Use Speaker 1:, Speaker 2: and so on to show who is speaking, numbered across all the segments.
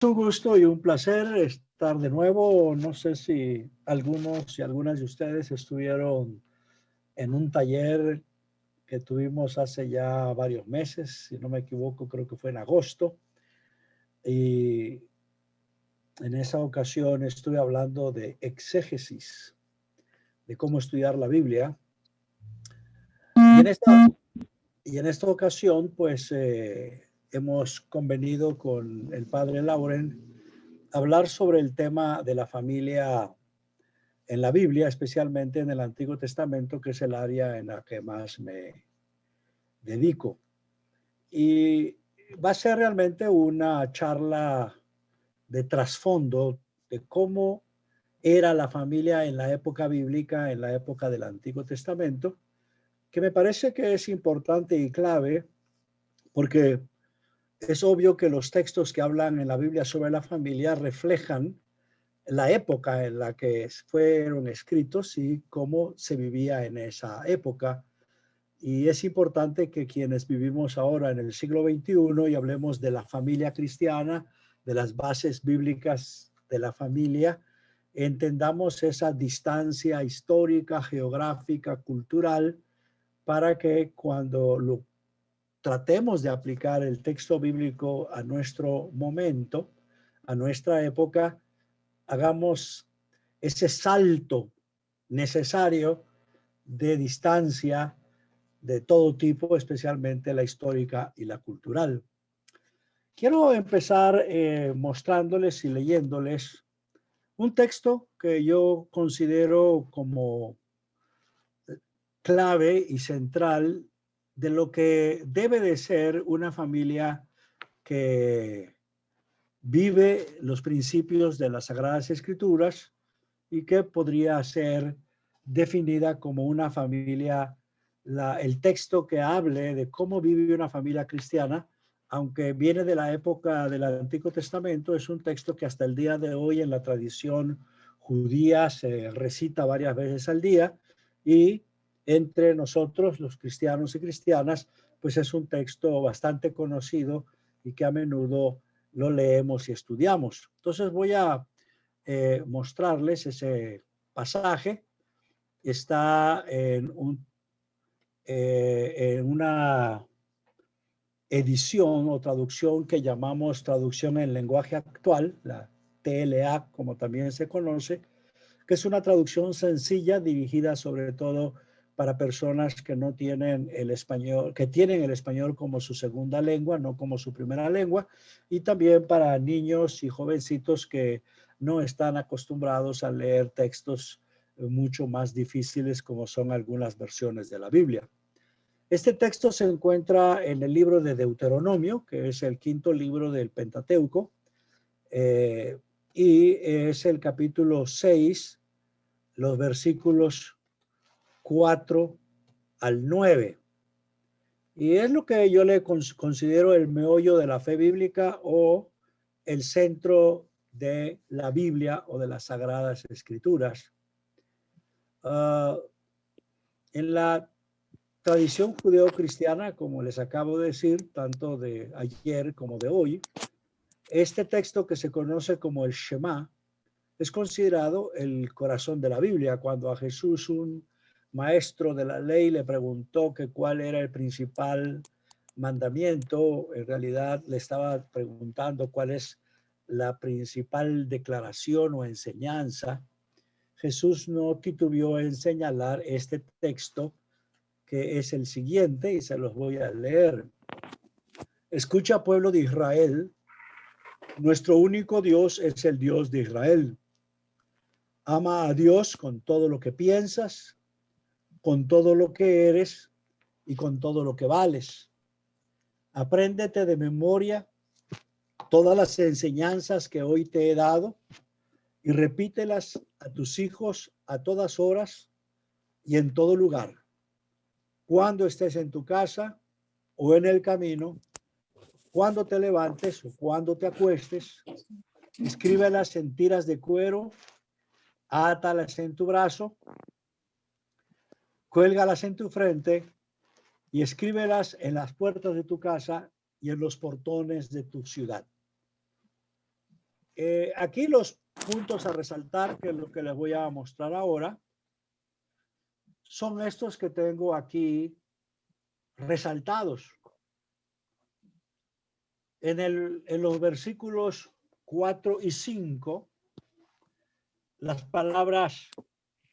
Speaker 1: Un gusto y un placer estar de nuevo. No sé si algunos y algunas de ustedes estuvieron en un taller que tuvimos hace ya varios meses, si no me equivoco, creo que fue en agosto. Y en esa ocasión estuve hablando de exégesis, de cómo estudiar la Biblia. Y en esta ocasión, pues, hemos convenido con el padre Lauren hablar sobre el tema de la familia en la Biblia, especialmente en el Antiguo Testamento, que es el área en la que más me dedico. Y va a ser realmente una charla de trasfondo de cómo era la familia en la época bíblica, en la época del Antiguo Testamento, que me parece que es importante y clave porque es obvio que los textos que hablan en la Biblia sobre la familia reflejan la época en la que fueron escritos y cómo se vivía en esa época. Y es importante que quienes vivimos ahora en el siglo XXI y hablemos de la familia cristiana, de las bases bíblicas de la familia, entendamos esa distancia histórica, geográfica, cultural, para que cuando lo tratemos de aplicar el texto bíblico a nuestro momento, a nuestra época, hagamos ese salto necesario de distancia de todo tipo, especialmente la histórica y la cultural. Quiero empezar mostrándoles y leyéndoles un texto que yo considero como clave y central de lo que debe de ser una familia que vive los principios de las Sagradas Escrituras y que podría ser definida como una familia, el texto que hable de cómo vive una familia cristiana, aunque viene de la época del Antiguo Testamento, es un texto que hasta el día de hoy en la tradición judía se recita varias veces al día y entre nosotros, los cristianos y cristianas, pues es un texto bastante conocido y que a menudo lo leemos y estudiamos. Entonces voy a mostrarles ese pasaje. Está en una edición o traducción que llamamos traducción en lenguaje actual, la TLA, como también se conoce, que es una traducción sencilla dirigida sobre todo para personas que no tienen el español, que tienen el español como su segunda lengua, no como su primera lengua, y también para niños y jovencitos que no están acostumbrados a leer textos mucho más difíciles como son algunas versiones de la Biblia. Este texto se encuentra en el libro de Deuteronomio, que es el quinto libro del Pentateuco, y es el capítulo 6, los versículos 4 al 9. Y es lo que yo le considero el meollo de la fe bíblica o el centro de la Biblia o de las Sagradas Escrituras. En la tradición judeo-cristiana, como les acabo de decir, tanto de ayer como de hoy, este texto que se conoce como el Shema es considerado el corazón de la Biblia. Cuando a Jesús un maestro de la ley le preguntó que cuál era el principal mandamiento, en realidad le estaba preguntando cuál es la principal declaración o enseñanza. Jesús no titubeó en señalar este texto, que es el siguiente, y se los voy a leer. Escucha, pueblo de Israel, nuestro único Dios es el Dios de Israel. Ama a Dios con todo lo que piensas, con todo lo que eres y con todo lo que vales. Apréndete de memoria todas las enseñanzas que hoy te he dado y repítelas a tus hijos a todas horas y en todo lugar. Cuando estés en tu casa o en el camino, cuando te levantes o cuando te acuestes, escríbelas en tiras de cuero, átalas en tu brazo, cuélgalas en tu frente y escríbelas en las puertas de tu casa y en los portones de tu ciudad. Aquí los puntos a resaltar, que es lo que les voy a mostrar ahora, son estos que tengo aquí resaltados. En los versículos 4 y 5, las palabras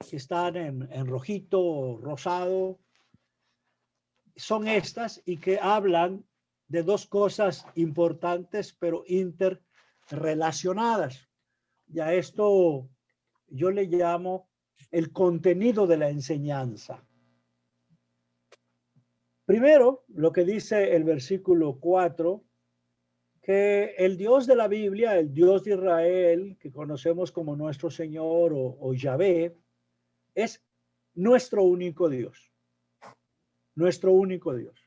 Speaker 1: que están en rojito o rosado son estas y que hablan de dos cosas importantes pero interrelacionadas. Y a esto yo le llamo el contenido de la enseñanza. Primero, lo que dice el versículo 4, que el Dios de la Biblia, el Dios de Israel, que conocemos como nuestro Señor o Yahvé, es nuestro único Dios. Nuestro único Dios.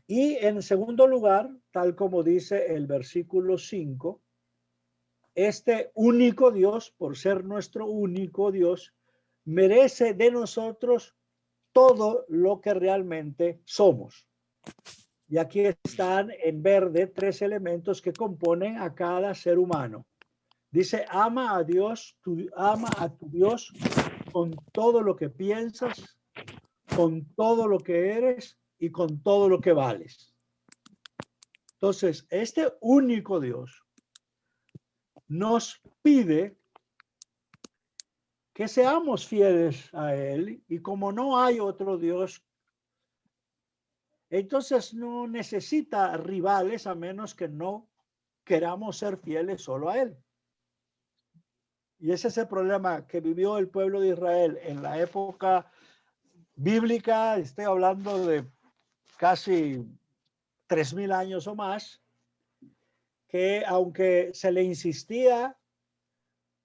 Speaker 1: Y en segundo lugar, tal como dice el versículo 5, este único Dios, por ser nuestro único Dios, merece de nosotros todo lo que realmente somos. Y aquí están en verde tres elementos que componen a cada ser humano. Dice, ama a Dios, ama a tu Dios con todo lo que piensas, con todo lo que eres y con todo lo que vales. Entonces, este único Dios nos pide que seamos fieles a Él, y como no hay otro Dios, entonces no necesita rivales a menos que no queramos ser fieles solo a Él. Y ese es el problema que vivió el pueblo de Israel en la época bíblica. Estoy hablando de casi 3000 años o más, que aunque se le insistía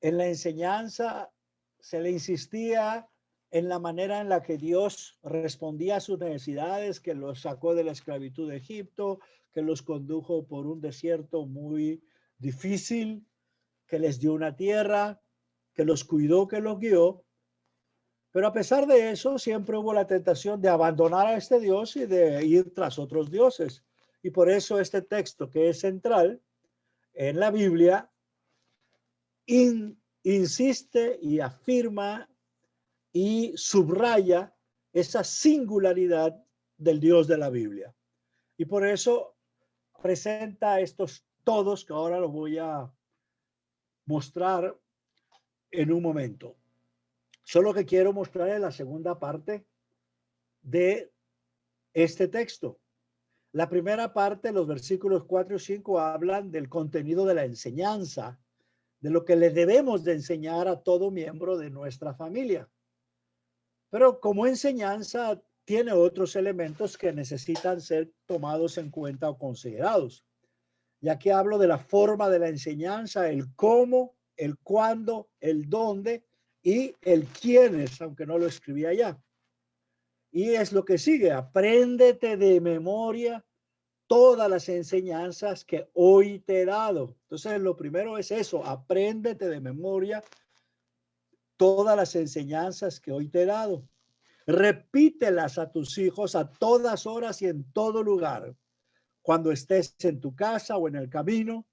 Speaker 1: en la enseñanza, se le insistía en la manera en la que Dios respondía a sus necesidades, que los sacó de la esclavitud de Egipto, que los condujo por un desierto muy difícil, que les dio una tierra, que los cuidó, que los guió. Pero a pesar de eso, siempre hubo la tentación de abandonar a este Dios y de ir tras otros dioses. Y por eso este texto, que es central en la Biblia, insiste y afirma y subraya esa singularidad del Dios de la Biblia. Y por eso presenta estos todos que ahora los voy a mostrar en un momento. Solo que quiero mostrar en la segunda parte de este texto. La primera parte, los versículos 4 y 5, hablan del contenido de la enseñanza, de lo que le debemos de enseñar a todo miembro de nuestra familia. Pero como enseñanza tiene otros elementos que necesitan ser tomados en cuenta o considerados. Y aquí hablo de la forma de la enseñanza, el cómo, el cuándo, el dónde y el quiénes, aunque no lo escribí allá. Y es lo que sigue, apréndete de memoria todas las enseñanzas que hoy te he dado. Entonces, lo primero es eso, apréndete de memoria todas las enseñanzas que hoy te he dado. Repítelas a tus hijos a todas horas y en todo lugar. Cuando estés en tu casa o en el camino,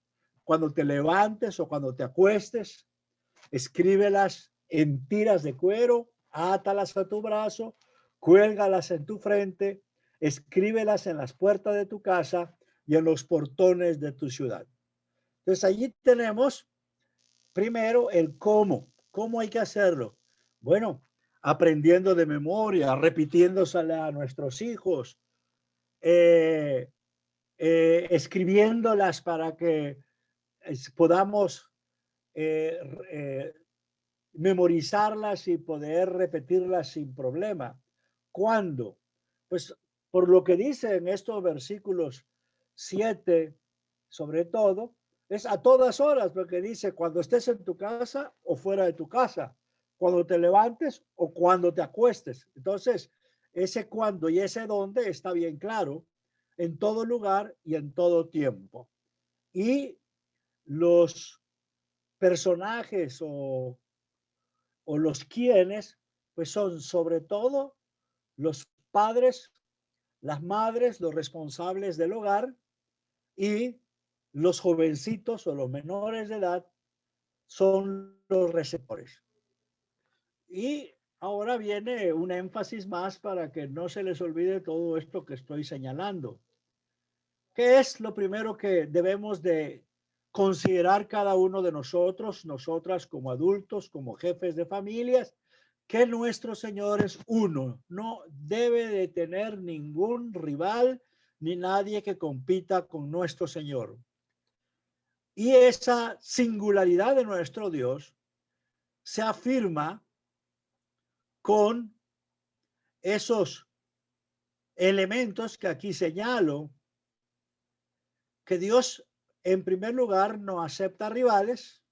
Speaker 1: cuando te levantes o cuando te acuestes, escríbelas en tiras de cuero, átalas a tu brazo, cuélgalas en tu frente, escríbelas en las puertas de tu casa y en los portones de tu ciudad. Entonces allí tenemos primero el cómo hay que hacerlo. Bueno, aprendiendo de memoria, repitiéndosela a nuestros hijos, escribiéndolas para que podamos memorizarlas y poder repetirlas sin problema. ¿Cuándo? Pues por lo que dice en estos versículos 7, sobre todo, es a todas horas, porque dice cuando estés en tu casa o fuera de tu casa, cuando te levantes o cuando te acuestes. Entonces, ese cuándo y ese dónde está bien claro, en todo lugar y en todo tiempo. Y los personajes o los quienes, pues son sobre todo los padres, las madres, los responsables del hogar y los jovencitos o los menores de edad son los receptores. Y ahora viene un énfasis más para que no se les olvide todo esto que estoy señalando. ¿Qué es lo primero que debemos de considerar cada uno de nosotros, nosotras como adultos, como jefes de familias? Que nuestro Señor es uno, no debe de tener ningún rival ni nadie que compita con nuestro Señor. Y esa singularidad de nuestro Dios se afirma con esos elementos que aquí señalo, que Dios en primer lugar no acepta rivales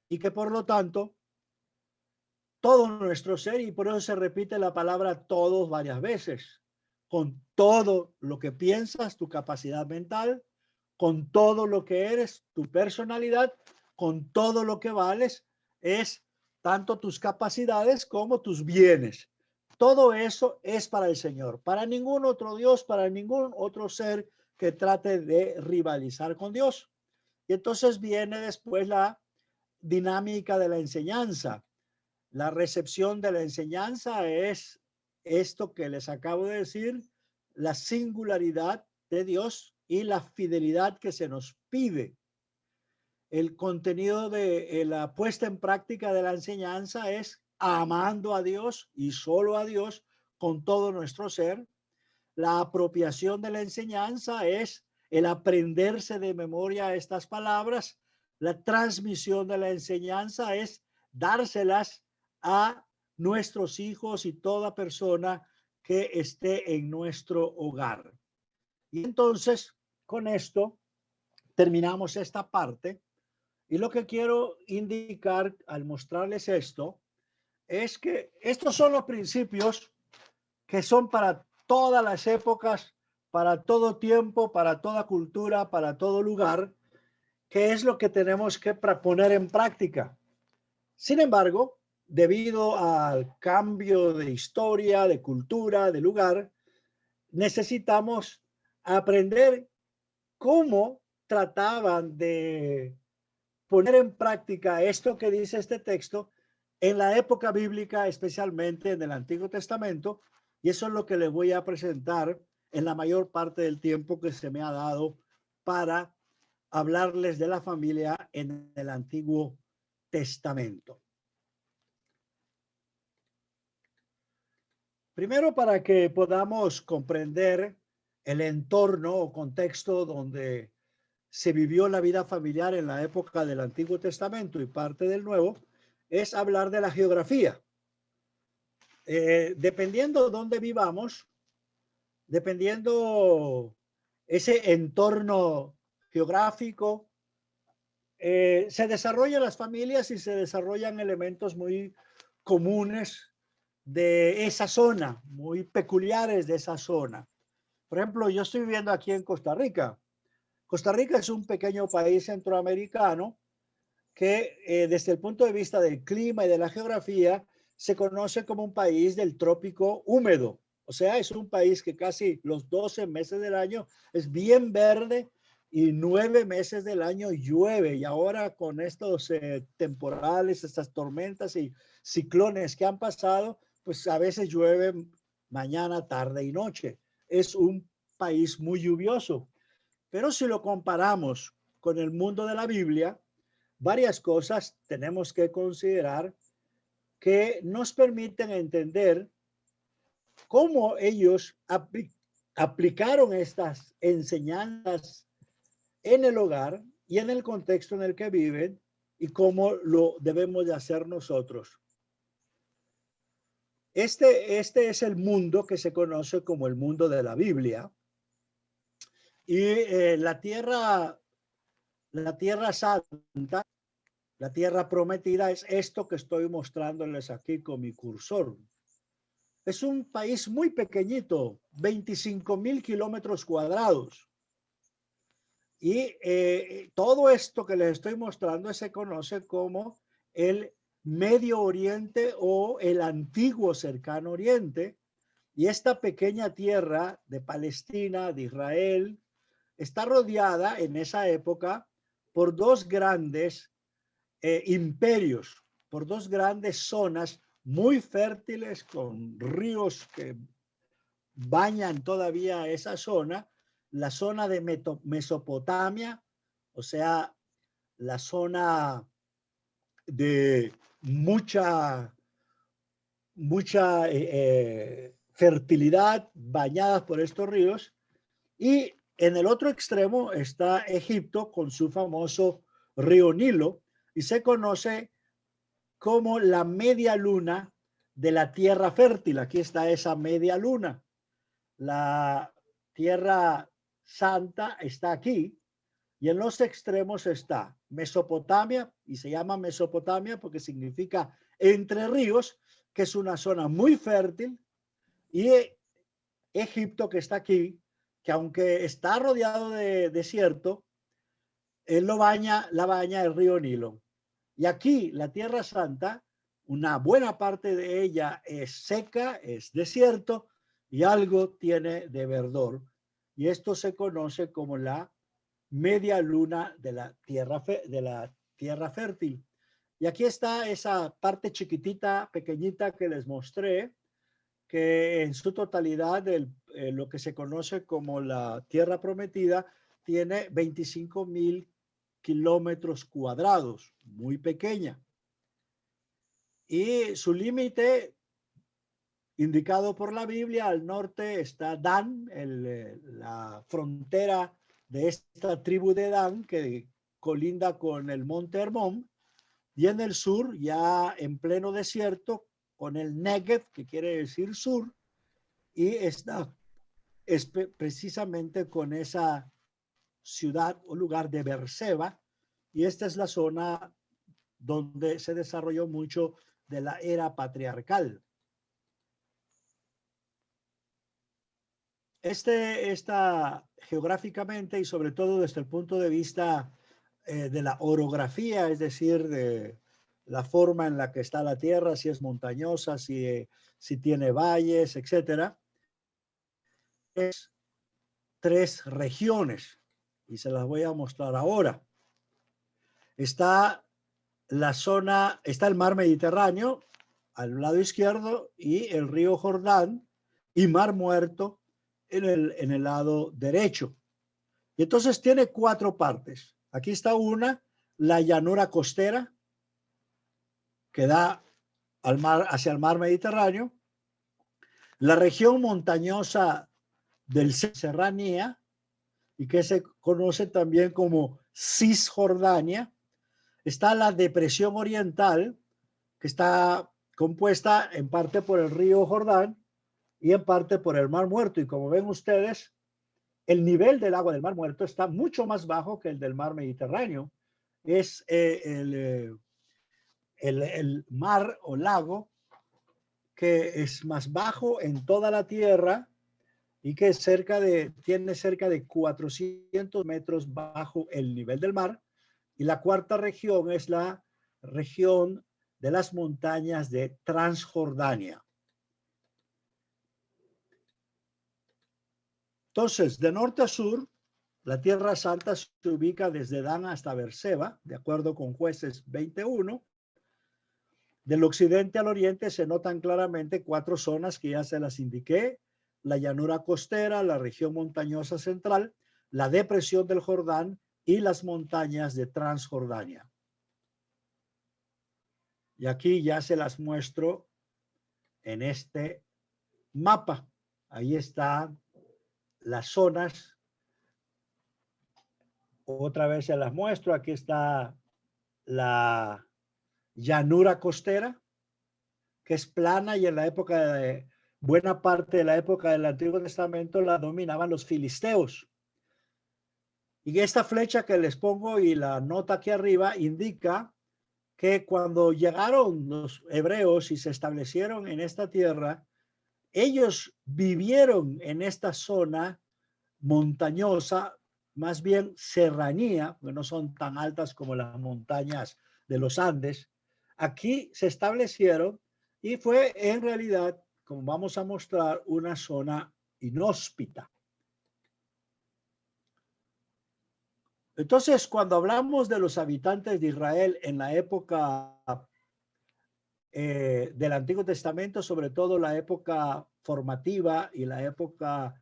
Speaker 1: y que por lo tanto todo nuestro ser, y por eso se repite la palabra todos varias veces, con todo lo que piensas, tu capacidad mental, con todo lo que eres, tu personalidad, con todo lo que vales, es tanto tus capacidades como tus bienes. Todo eso es para el Señor, para ningún otro Dios, para ningún otro ser que trate de rivalizar con Dios. Y entonces viene después la dinámica de la enseñanza. La recepción de la enseñanza es esto que les acabo de decir, la singularidad de Dios y la fidelidad que se nos pide. El contenido de la puesta en práctica de la enseñanza es amando a Dios y solo a Dios con todo nuestro ser. La apropiación de la enseñanza es el aprenderse de memoria estas palabras. La transmisión de la enseñanza es dárselas a nuestros hijos y toda persona que esté en nuestro hogar. Y entonces, con esto, terminamos esta parte. Y lo que quiero indicar al mostrarles esto es que estos son los principios que son para todas las épocas, para todo tiempo, para toda cultura, para todo lugar, que es lo que tenemos que poner en práctica. Sin embargo, debido al cambio de historia, de cultura, de lugar, necesitamos aprender cómo trataban de poner en práctica esto que dice este texto en la época bíblica, especialmente en el Antiguo Testamento, y eso es lo que les voy a presentar en la mayor parte del tiempo que se me ha dado para hablarles de la familia en el Antiguo Testamento. Primero, para que podamos comprender el entorno o contexto donde se vivió la vida familiar en la época del Antiguo Testamento y parte del Nuevo, es hablar de la geografía. Dependiendo de dónde vivamos, dependiendo ese entorno geográfico, se desarrollan las familias y se desarrollan elementos muy comunes de esa zona, muy peculiares de esa zona. Por ejemplo, yo estoy viviendo aquí en Costa Rica. Costa Rica es un pequeño país centroamericano que desde el punto de vista del clima y de la geografía se conoce como un país del trópico húmedo. O sea, es un país que casi los 12 meses del año es bien verde y 9 meses del año llueve. Y ahora con estos temporales, estas tormentas y ciclones que han pasado, pues a veces llueve mañana, tarde y noche. Es un país muy lluvioso. Pero si lo comparamos con el mundo de la Biblia, varias cosas tenemos que considerar que nos permiten entender cómo ellos aplicaron estas enseñanzas en el hogar y en el contexto en el que viven y cómo lo debemos de hacer nosotros. Este es el mundo que se conoce como el mundo de la Biblia. Y la tierra santa, la tierra prometida, es esto que estoy mostrándoles aquí con mi cursor. Es un país muy pequeñito, 25,000 kilómetros cuadrados. Y todo esto que les estoy mostrando se conoce como el Medio Oriente o el antiguo Cercano Oriente. Y esta pequeña tierra de Palestina, de Israel, está rodeada en esa época por dos grandes imperios, por dos grandes zonas muy fértiles con ríos que bañan todavía esa zona, la zona de Mesopotamia, o sea, la zona de mucha fertilidad bañadas por estos ríos, y en el otro extremo está Egipto con su famoso río Nilo, y se conoce como la media luna de la tierra fértil. Aquí está esa media luna. La tierra santa está aquí, y en los extremos está Mesopotamia, y se llama Mesopotamia porque significa entre ríos, que es una zona muy fértil, y Egipto, que está aquí, que aunque está rodeado de desierto, él la baña el río Nilo. Y aquí la Tierra Santa, una buena parte de ella es seca, es desierto, y algo tiene de verdor. Y esto se conoce como la media luna de la tierra fértil. Y aquí está esa parte chiquitita, pequeñita que les mostré, que en su totalidad lo que se conoce como la tierra prometida tiene 25,000 kilómetros cuadrados, muy pequeña. Y su límite, indicado por la Biblia, al norte está Dan, la frontera de esta tribu de Dan, que colinda con el monte Hermón, y en el sur, ya en pleno desierto, con el Negev, que quiere decir sur, y está precisamente con esa ciudad o lugar de Beerseba, y esta es la zona donde se desarrolló mucho de la era patriarcal. Esta geográficamente, y sobre todo desde el punto de vista de la orografía, es decir, de la forma en la que está la tierra, si es montañosa, si tiene valles, etcétera, es 3 regiones, y se las voy a mostrar ahora. Está está el mar Mediterráneo al lado izquierdo, y el río Jordán y Mar Muerto en el lado derecho. Y entonces tiene 4 partes. Aquí está una, la llanura costera, que da hacia el mar Mediterráneo, la región montañosa del Serranía, y que se conoce también como Cisjordania. Está la depresión oriental, que está compuesta en parte por el río Jordán y en parte por el Mar Muerto. Y como ven ustedes, el nivel del agua del Mar Muerto está mucho más bajo que el del mar Mediterráneo. Es el mar o lago que es más bajo en toda la tierra, y que tiene cerca de 400 metros bajo el nivel del mar. Y la cuarta región es la región de las montañas de Transjordania. Entonces, de norte a sur, la Tierra Santa se ubica desde Dan hasta Beerseba, de acuerdo con Jueces 21. Del occidente al oriente se notan claramente 4 zonas que ya se las indiqué: la llanura costera, la región montañosa central, la depresión del Jordán y las montañas de Transjordania. Y aquí ya se las muestro en este mapa. Ahí están las zonas. Otra vez se las muestro. Aquí está la llanura costera, que es plana, y en la época de buena parte de la época del Antiguo Testamento la dominaban los filisteos. Y esta flecha que les pongo y la nota aquí arriba indica que cuando llegaron los hebreos y se establecieron en esta tierra, ellos vivieron en esta zona montañosa, más bien serranía, porque no son tan altas como las montañas de los Andes. Aquí se establecieron, y fue en realidad, como vamos a mostrar, una zona inhóspita. Entonces, cuando hablamos de los habitantes de Israel en la época del Antiguo Testamento, sobre todo la época formativa y la época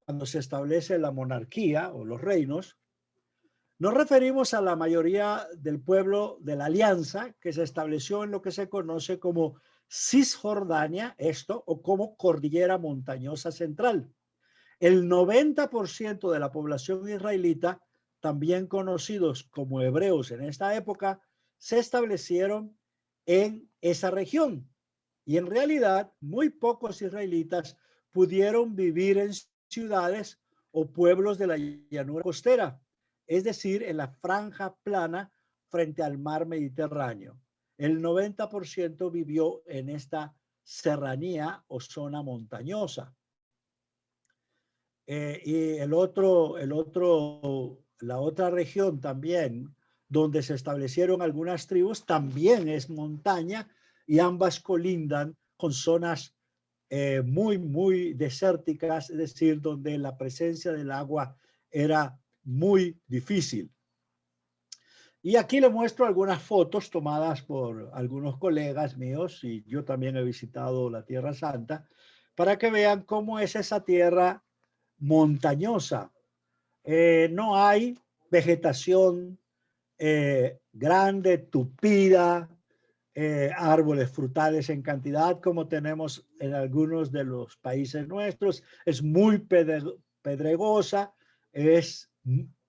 Speaker 1: cuando se establece la monarquía o los reinos, nos referimos a la mayoría del pueblo de la alianza que se estableció en lo que se conoce como Cisjordania, esto, o como Cordillera Montañosa Central. El 90% de la población israelita, también conocidos como hebreos en esta época, se establecieron en esa región. Y en realidad, muy pocos israelitas pudieron vivir en ciudades o pueblos de la llanura costera, es decir, en la franja plana frente al mar Mediterráneo. El 90% vivió en esta serranía o zona montañosa. Y la otra región también, donde se establecieron algunas tribus, también es montaña y ambas colindan con zonas muy desérticas, es decir, donde la presencia del agua era muy difícil. Y aquí le muestro algunas fotos tomadas por algunos colegas míos, y yo también he visitado la Tierra Santa, para que vean cómo es esa tierra montañosa. No hay vegetación grande, tupida, árboles frutales en cantidad como tenemos en algunos de los países nuestros. Es muy pedregosa, es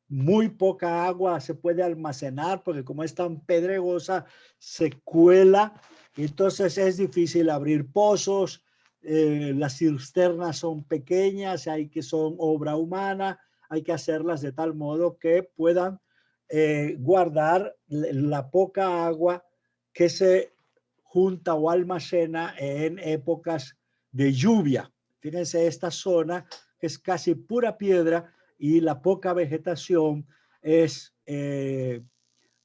Speaker 1: muy poca agua se puede almacenar porque como es tan pedregosa se cuela, entonces es difícil abrir pozos. Las cisternas son pequeñas, son obra humana, hay que hacerlas de tal modo que puedan guardar la poca agua que se junta o almacena en épocas de lluvia. Fíjense, esta zona es casi pura piedra y la poca vegetación es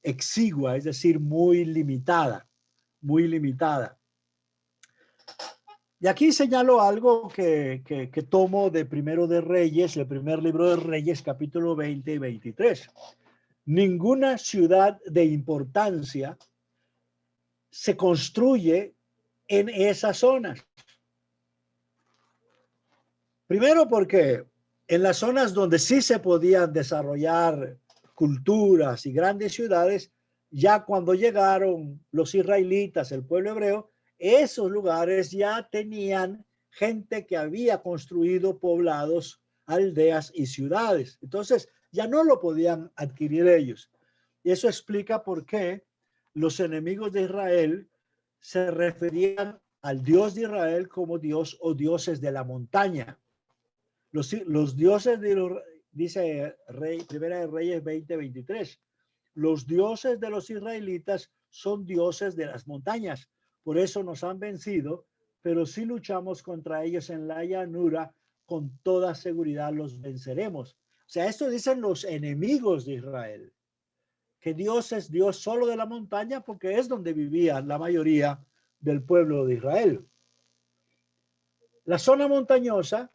Speaker 1: exigua, es decir, muy limitada, muy limitada. Y aquí señalo algo que tomo de Primero de Reyes, el primer libro de Reyes, capítulo 20 y 23. Ninguna ciudad de importancia se construye en esas zonas. Primero porque en las zonas donde sí se podían desarrollar culturas y grandes ciudades, ya cuando llegaron los israelitas, el pueblo hebreo, esos lugares ya tenían gente que había construido poblados, aldeas y ciudades. Entonces ya no lo podían adquirir ellos. Y eso explica por qué los enemigos de Israel se referían al Dios de Israel como Dios o dioses de la montaña. Los dioses dice Primera de Reyes 20:23, los dioses de los israelitas son dioses de las montañas, por eso nos han vencido, pero si luchamos contra ellos en la llanura, con toda seguridad los venceremos. O sea, esto dicen los enemigos de Israel, que Dios es Dios solo de la montaña porque es donde vivía la mayoría del pueblo de Israel. La zona montañosa,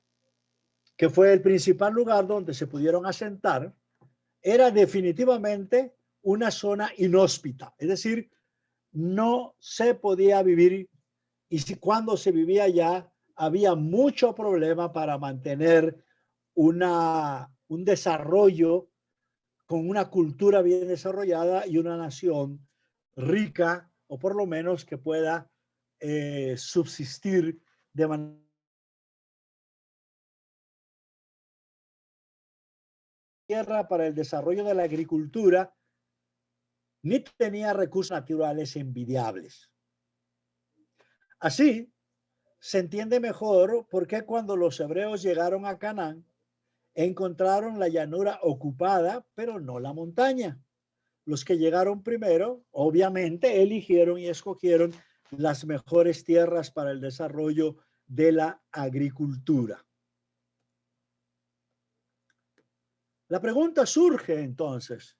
Speaker 1: que fue el principal lugar donde se pudieron asentar, era definitivamente una zona inhóspita, es decir, no se podía vivir, y cuando se vivía allá había mucho problema para mantener un desarrollo con una cultura bien desarrollada y una nación rica, o por lo menos que pueda subsistir de manera tierra para el desarrollo de la agricultura, ni tenía recursos naturales envidiables. Así, se entiende mejor por qué cuando los hebreos llegaron a Canaán, encontraron la llanura ocupada, pero no la montaña. Los que llegaron primero, obviamente, eligieron y escogieron las mejores tierras para el desarrollo de la agricultura. La pregunta surge entonces,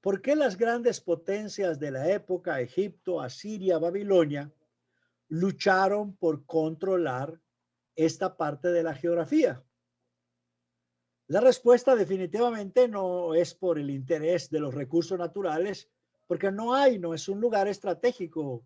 Speaker 1: ¿por qué las grandes potencias de la época, Egipto, Asiria, Babilonia, lucharon por controlar esta parte de la geografía? La respuesta definitivamente no es por el interés de los recursos naturales, porque no es un lugar estratégico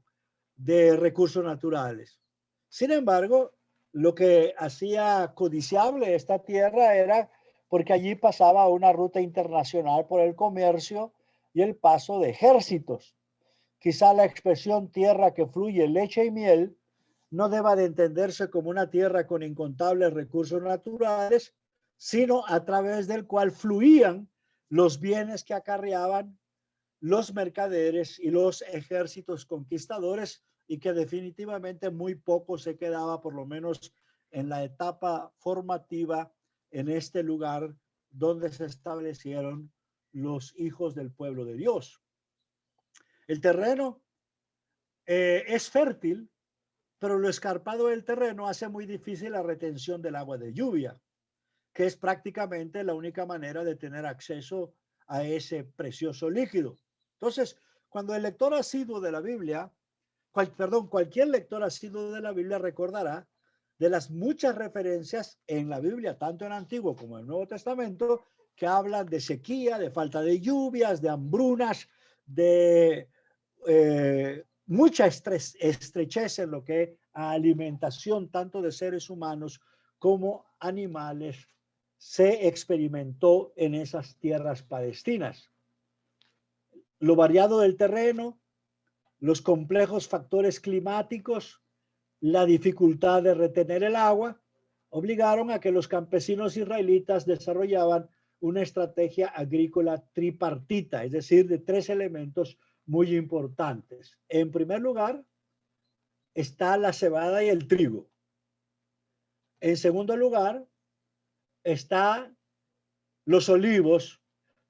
Speaker 1: de recursos naturales. Sin embargo, lo que hacía codiciable esta tierra era porque allí pasaba una ruta internacional por el comercio y el paso de ejércitos. Quizá la expresión tierra que fluye leche y miel no deba de entenderse como una tierra con incontables recursos naturales, sino a través del cual fluían los bienes que acarreaban los mercaderes y los ejércitos conquistadores, y que definitivamente muy poco se quedaba, por lo menos en la etapa formativa, en este lugar donde se establecieron los hijos del pueblo de Dios. El terreno es fértil, pero lo escarpado del terreno hace muy difícil la retención del agua de lluvia, que es prácticamente la única manera de tener acceso a ese precioso líquido. Entonces, cuando el lector asiduo de la Biblia, cualquier lector asiduo de la Biblia recordará de las muchas referencias en la Biblia, tanto en el Antiguo como en el Nuevo Testamento, que hablan de sequía, de falta de lluvias, de hambrunas, de mucha estrechez en lo que a alimentación tanto de seres humanos como animales se experimentó en esas tierras palestinas. Lo variado del terreno, los complejos factores climáticos, la dificultad de retener el agua, obligaron a que los campesinos israelitas desarrollaban una estrategia agrícola tripartita, es decir, de tres elementos muy importantes. En primer lugar, está la cebada y el trigo. En segundo lugar, está los olivos,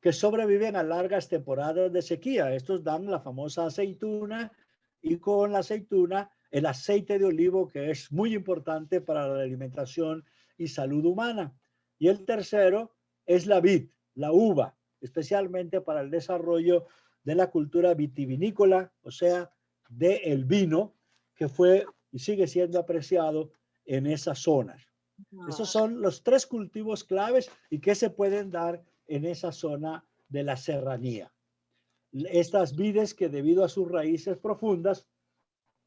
Speaker 1: que sobreviven a largas temporadas de sequía. Estos dan la famosa aceituna, y con la aceituna el aceite de olivo, que es muy importante para la alimentación y salud humana. Y el tercero es la vid, la uva, especialmente para el desarrollo de la cultura vitivinícola, o sea, del vino, que fue y sigue siendo apreciado en esas zonas. Esos son los tres cultivos claves y que se pueden dar en esa zona de la serranía. Estas vides, que debido a sus raíces profundas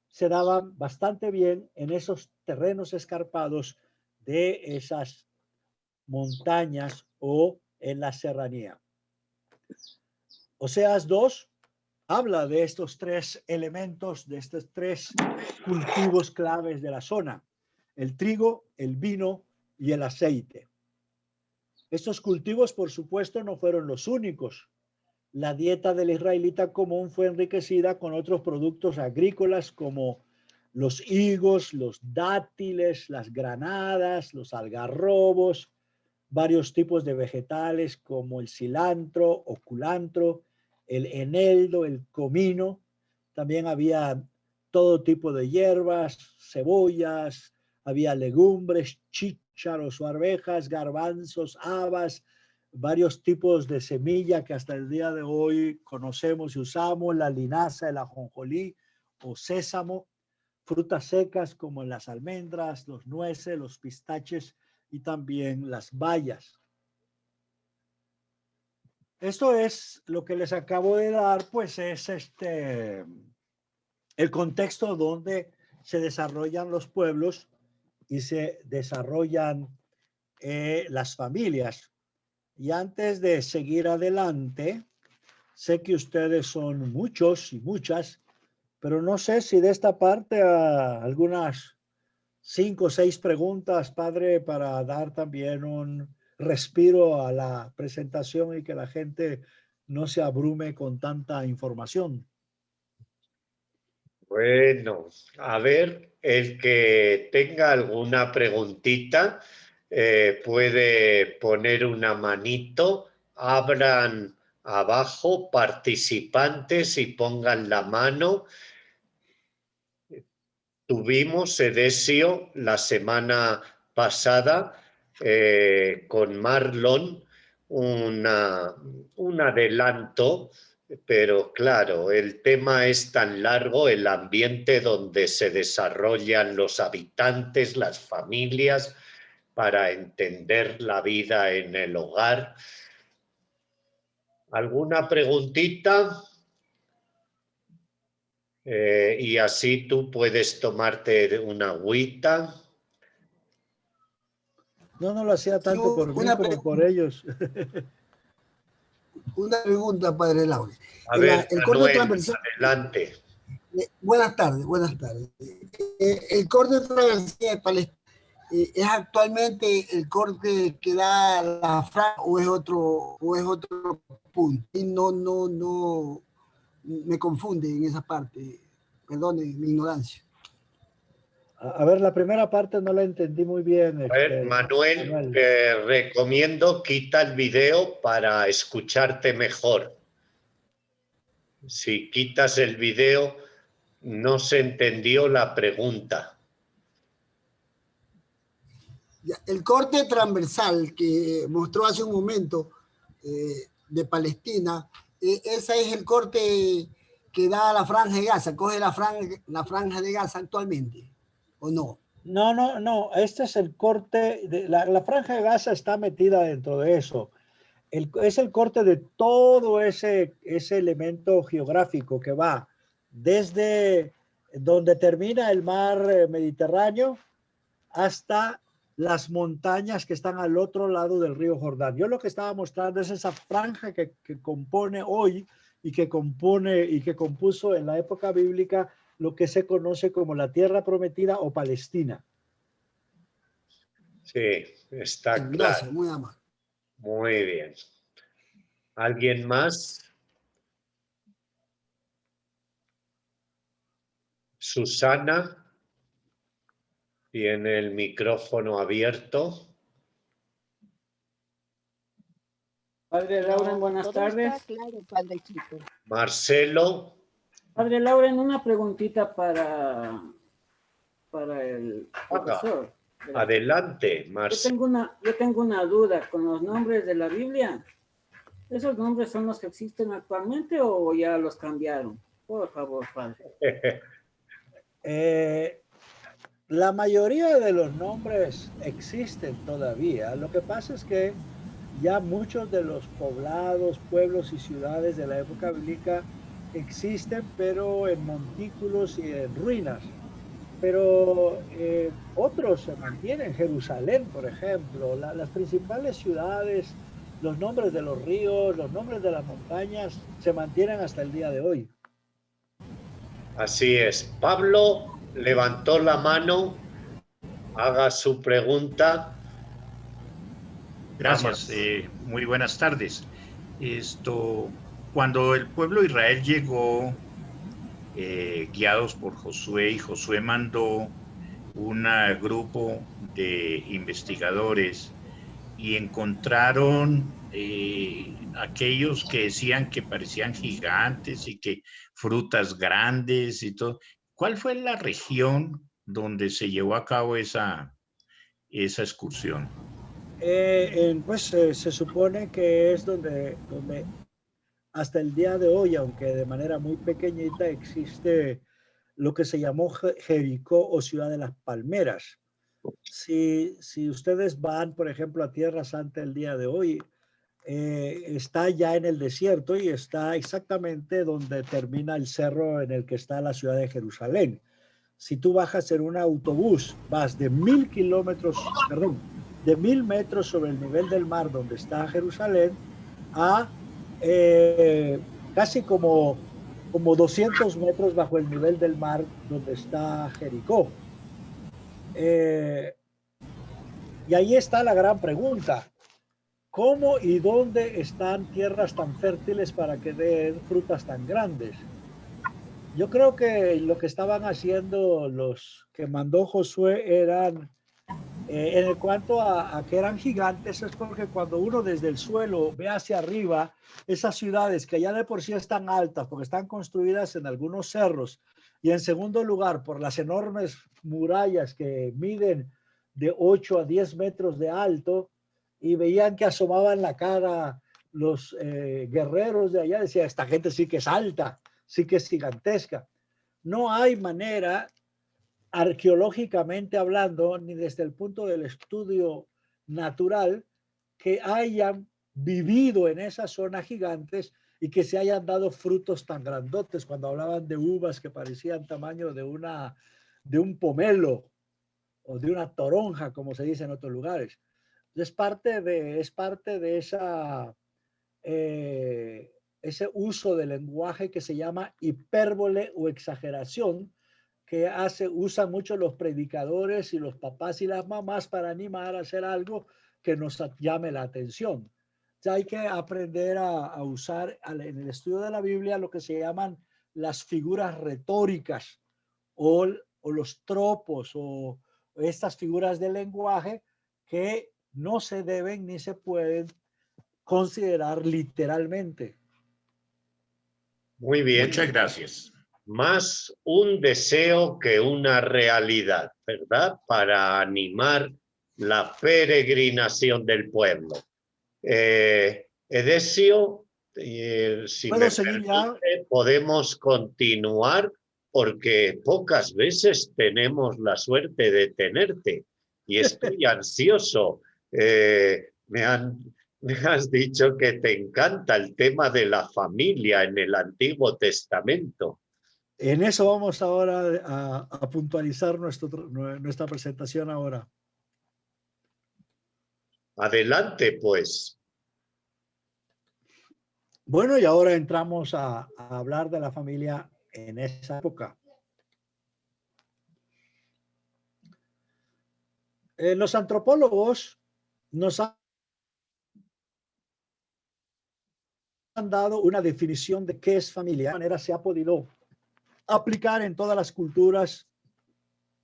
Speaker 1: se daban bastante bien en esos terrenos escarpados de esas montañas o en la serranía. Oseas 2 habla de estos tres elementos, de estos tres cultivos claves de la zona: el trigo, el vino y el aceite. Estos cultivos, por supuesto, no fueron los únicos. La dieta del israelita común fue enriquecida con otros productos agrícolas como los higos, los dátiles, las granadas, los algarrobos, varios tipos de vegetales como el cilantro o culantro, el eneldo, el comino. También había todo tipo de hierbas, cebollas, había legumbres, chícharos o arvejas, garbanzos, habas, varios tipos de semilla que hasta el día de hoy conocemos y usamos: la linaza, el ajonjolí o sésamo, frutas secas como las almendras, los nueces, los pistaches y también las bayas. Esto es lo que les acabo de dar, pues es el contexto donde se desarrollan los pueblos y se desarrollan las familias. Y antes de seguir adelante, sé que ustedes son muchos y muchas, pero no sé si de esta parte algunas 5 o 6 preguntas, padre, para dar también un respiro a la presentación y que la gente no se abrume con tanta información.
Speaker 2: Bueno, a ver, el que tenga alguna preguntita puede poner una manito, abran abajo participantes y pongan la mano. Tuvimos, Edesio, la semana pasada con Marlon un adelanto, pero claro, el tema es tan largo, el ambiente donde se desarrollan los habitantes, las familias, para entender la vida en el hogar. ¿Alguna preguntita? Y así tú puedes tomarte una agüita.
Speaker 1: No, no lo hacía tanto por mí como por ellos.
Speaker 3: Una pregunta, padre Laure.
Speaker 2: A ver,
Speaker 3: El corte
Speaker 2: Manuel,
Speaker 3: transversal.
Speaker 2: adelante.
Speaker 3: Buenas tardes, buenas tardes. El corte transversal de Palestina es actualmente el corte que da la franja o es otro punto. Y no me confunde en esa parte. Perdone mi ignorancia.
Speaker 1: A ver, la primera parte no la entendí muy bien.
Speaker 2: A ver, Manuel, te recomiendo quita el video para escucharte mejor. Si quitas el video, no se entendió la pregunta.
Speaker 3: El corte transversal que mostró hace un momento de Palestina, ese es el corte que da la franja de Gaza, coge la franja de Gaza actualmente, ¿o no?
Speaker 1: No, este es el corte, la franja de Gaza está metida dentro de eso. Es el corte de todo ese elemento geográfico que va desde donde termina el mar Mediterráneo hasta las montañas que están al otro lado del río Jordán. Yo lo que estaba mostrando es esa franja que compone hoy y que compuso en la época bíblica lo que se conoce como la tierra prometida o Palestina.
Speaker 2: Sí, está claro.
Speaker 3: Gracias, muy amable.
Speaker 2: Muy bien. ¿Alguien más? Susana, tiene el micrófono abierto.
Speaker 4: Padre Lauren, buenas tardes.
Speaker 5: Claro, padrecito.
Speaker 2: Marcelo.
Speaker 4: Padre Lauren, una preguntita para el profesor.
Speaker 2: Adelante, Marcelo.
Speaker 4: Yo tengo una duda con los nombres de la Biblia. ¿Esos nombres son los que existen actualmente o ya los cambiaron? Por favor, padre.
Speaker 1: La mayoría de los nombres existen todavía. Lo que pasa es que ya muchos de los poblados, pueblos y ciudades de la época bíblica existen, pero en montículos y en ruinas. Pero otros se mantienen. Jerusalén, por ejemplo, las principales ciudades, los nombres de los ríos, los nombres de las montañas se mantienen hasta el día de hoy.
Speaker 2: Así es. Pablo levantó la mano. Haga su pregunta.
Speaker 6: Gracias. Muy buenas tardes. Cuando el pueblo de Israel llegó, guiados por Josué, y Josué mandó un grupo de investigadores y encontraron aquellos que decían que parecían gigantes y que frutas grandes y todo. ¿Cuál fue la región donde se llevó a cabo esa excursión?
Speaker 1: Pues se supone que es donde hasta el día de hoy, aunque de manera muy pequeñita, existe lo que se llamó Jericó o Ciudad de las Palmeras. Si ustedes van, por ejemplo, a Tierra Santa el día de hoy, está ya en el desierto y está exactamente donde termina el cerro en el que está la ciudad de Jerusalén. Si tú bajas en un autobús, vas de 1000 metros sobre el nivel del mar donde está Jerusalén a casi como 200 metros bajo el nivel del mar donde está Jericó. Y ahí está la gran pregunta. ¿Cómo y dónde están tierras tan fértiles para que den frutas tan grandes? Yo creo que lo que estaban haciendo los que mandó Josué eran, en cuanto a que eran gigantes, es porque cuando uno desde el suelo ve hacia arriba esas ciudades que ya de por sí están altas, porque están construidas en algunos cerros, y en segundo lugar por las enormes murallas que miden de 8 a 10 metros de alto, y veían que asomaban la cara los guerreros de allá, decía, esta gente sí que es alta, sí que es gigantesca. No hay manera arqueológicamente hablando, ni desde el punto del estudio natural, que hayan vivido en esas zonas gigantes y que se hayan dado frutos tan grandotes, cuando hablaban de uvas que parecían tamaño de un pomelo o de una toronja, como se dice en otros lugares. Es parte de ese uso del lenguaje que se llama hipérbole o exageración, que usan mucho los predicadores y los papás y las mamás para animar a hacer algo que nos llame la atención. Ya hay que aprender a usar en el estudio de la Biblia lo que se llaman las figuras retóricas o los tropos o estas figuras del lenguaje que no se deben ni se pueden considerar literalmente.
Speaker 2: Muy bien.
Speaker 6: Muchas gracias.
Speaker 2: Más un deseo que una realidad, ¿verdad? Para animar la peregrinación del pueblo. Edesio, si me permite, podemos continuar porque pocas veces tenemos la suerte de tenerte y estoy ansioso. Me has dicho que te encanta el tema de la familia en el Antiguo Testamento.
Speaker 1: En eso vamos ahora a puntualizar nuestra presentación ahora.
Speaker 2: Adelante, pues.
Speaker 1: Bueno, y ahora entramos a hablar de la familia en esa época. Los antropólogos nos han dado una definición de qué es familia. De manera se ha podido aplicar en todas las culturas,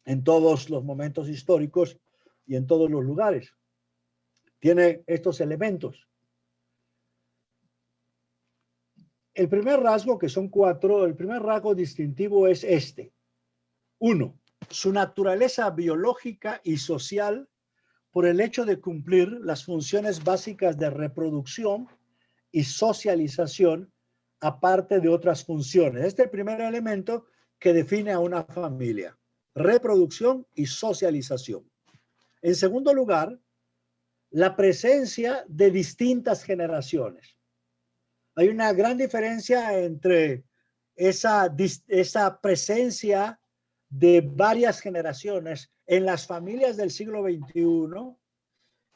Speaker 1: en todos los momentos históricos y en todos los lugares. Tiene estos elementos. El primer rasgo, que son 4, el primer rasgo distintivo es este. 1. Su naturaleza biológica y social por el hecho de cumplir las funciones básicas de reproducción y socialización, aparte de otras funciones. Este es el primer elemento que define a una familia: reproducción y socialización. En segundo lugar, la presencia de distintas generaciones. Hay una gran diferencia entre esa presencia de varias generaciones en las familias del siglo XXI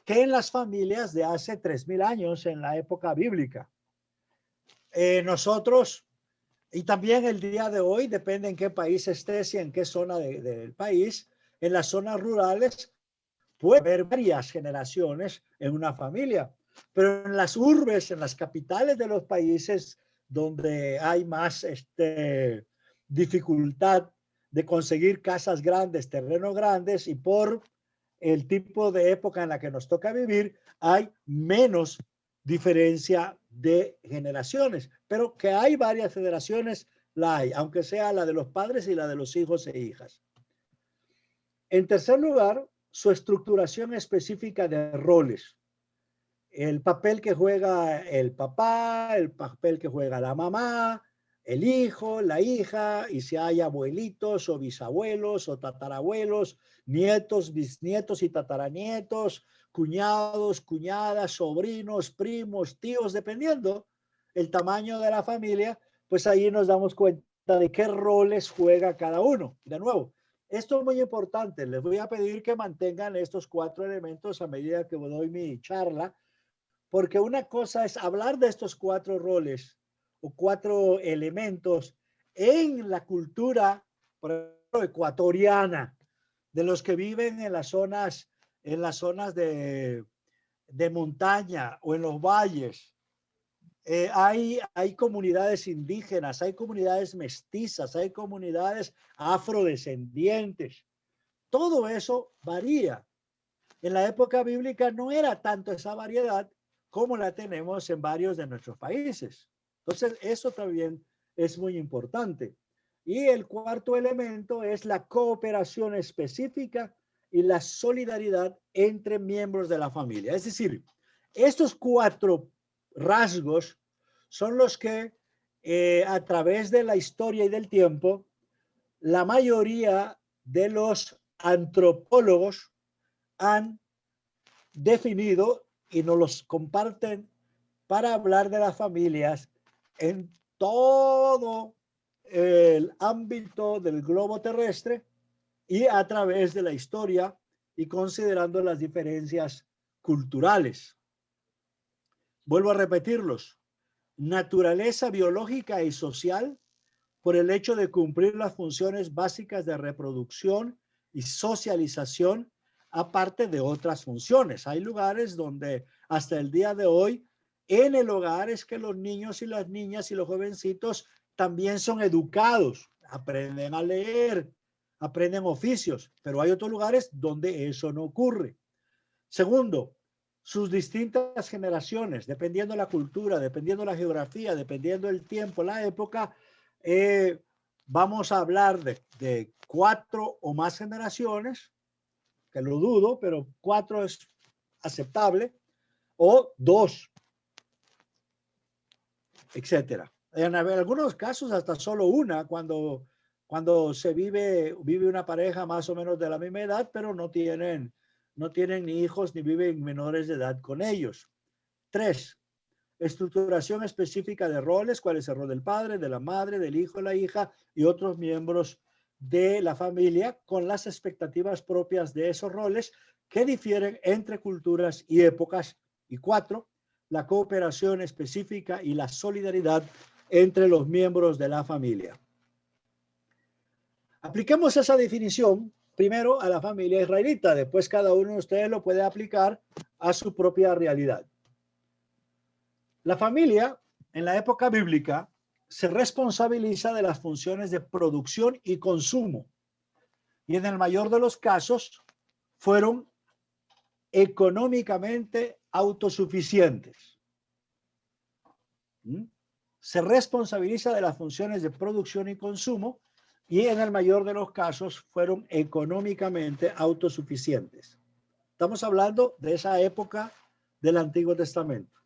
Speaker 1: que en las familias de hace 3000 años en la época bíblica. Nosotros, y también el día de hoy, depende en qué país estés y en qué zona del país, en las zonas rurales puede haber varias generaciones en una familia, pero en las urbes, en las capitales de los países donde hay más dificultad de conseguir casas grandes, terrenos grandes, y por el tipo de época en la que nos toca vivir, hay menos diferencia de generaciones, pero que hay varias generaciones, la hay, aunque sea la de los padres y la de los hijos e hijas. En tercer lugar, su estructuración específica de roles. El papel que juega el papá, el papel que juega la mamá, el hijo, la hija, y si hay abuelitos o bisabuelos o tatarabuelos, nietos, bisnietos y tataranietos, cuñados, cuñadas, sobrinos, primos, tíos, dependiendo el tamaño de la familia, pues ahí nos damos cuenta de qué roles juega cada uno. De nuevo, esto es muy importante. Les voy a pedir que mantengan estos 4 elementos a medida que doy mi charla, porque una cosa es hablar de estos 4 roles o 4 elementos en la cultura, por ejemplo, ecuatoriana, de los que viven en las zonas de montaña o en los valles. Hay comunidades indígenas, hay comunidades mestizas, hay comunidades afrodescendientes. Todo eso varía. En la época bíblica no era tanto esa variedad como la tenemos en varios de nuestros países. Entonces, eso también es muy importante. Y el cuarto elemento es la cooperación específica y la solidaridad entre miembros de la familia. Es decir, estos 4 rasgos son los que a través de la historia y del tiempo, la mayoría de los antropólogos han definido y nos los comparten para hablar de las familias en todo el ámbito del globo terrestre y a través de la historia y considerando las diferencias culturales. Vuelvo a repetirlos. Naturaleza biológica y social por el hecho de cumplir las funciones básicas de reproducción y socialización, aparte de otras funciones. Hay lugares donde hasta el día de hoy, en el hogar es que los niños y las niñas y los jovencitos también son educados, aprenden a leer, aprenden oficios, pero hay otros lugares donde eso no ocurre. Segundo, sus distintas generaciones, dependiendo de la cultura, dependiendo de la geografía, dependiendo del tiempo, la época, vamos a hablar de 4 o más generaciones, que lo dudo, pero 4 es aceptable, o 2, etcétera. En algunos casos hasta solo una, cuando se vive una pareja más o menos de la misma edad, pero no tienen ni hijos ni viven menores de edad con ellos. 3, estructuración específica de roles, cuál es el rol del padre, de la madre, del hijo, de la hija y otros miembros de la familia con las expectativas propias de esos roles que difieren entre culturas y épocas. Y 4, la cooperación específica y la solidaridad entre los miembros de la familia. Apliquemos esa definición primero a la familia israelita, después cada uno de ustedes lo puede aplicar a su propia realidad. La familia en la época bíblica se responsabiliza de las funciones de producción y consumo y en el mayor de los casos fueron económicamente autosuficientes. Se responsabiliza de las funciones de producción y consumo y en el mayor de los casos fueron económicamente autosuficientes. Estamos hablando de esa época del Antiguo Testamento.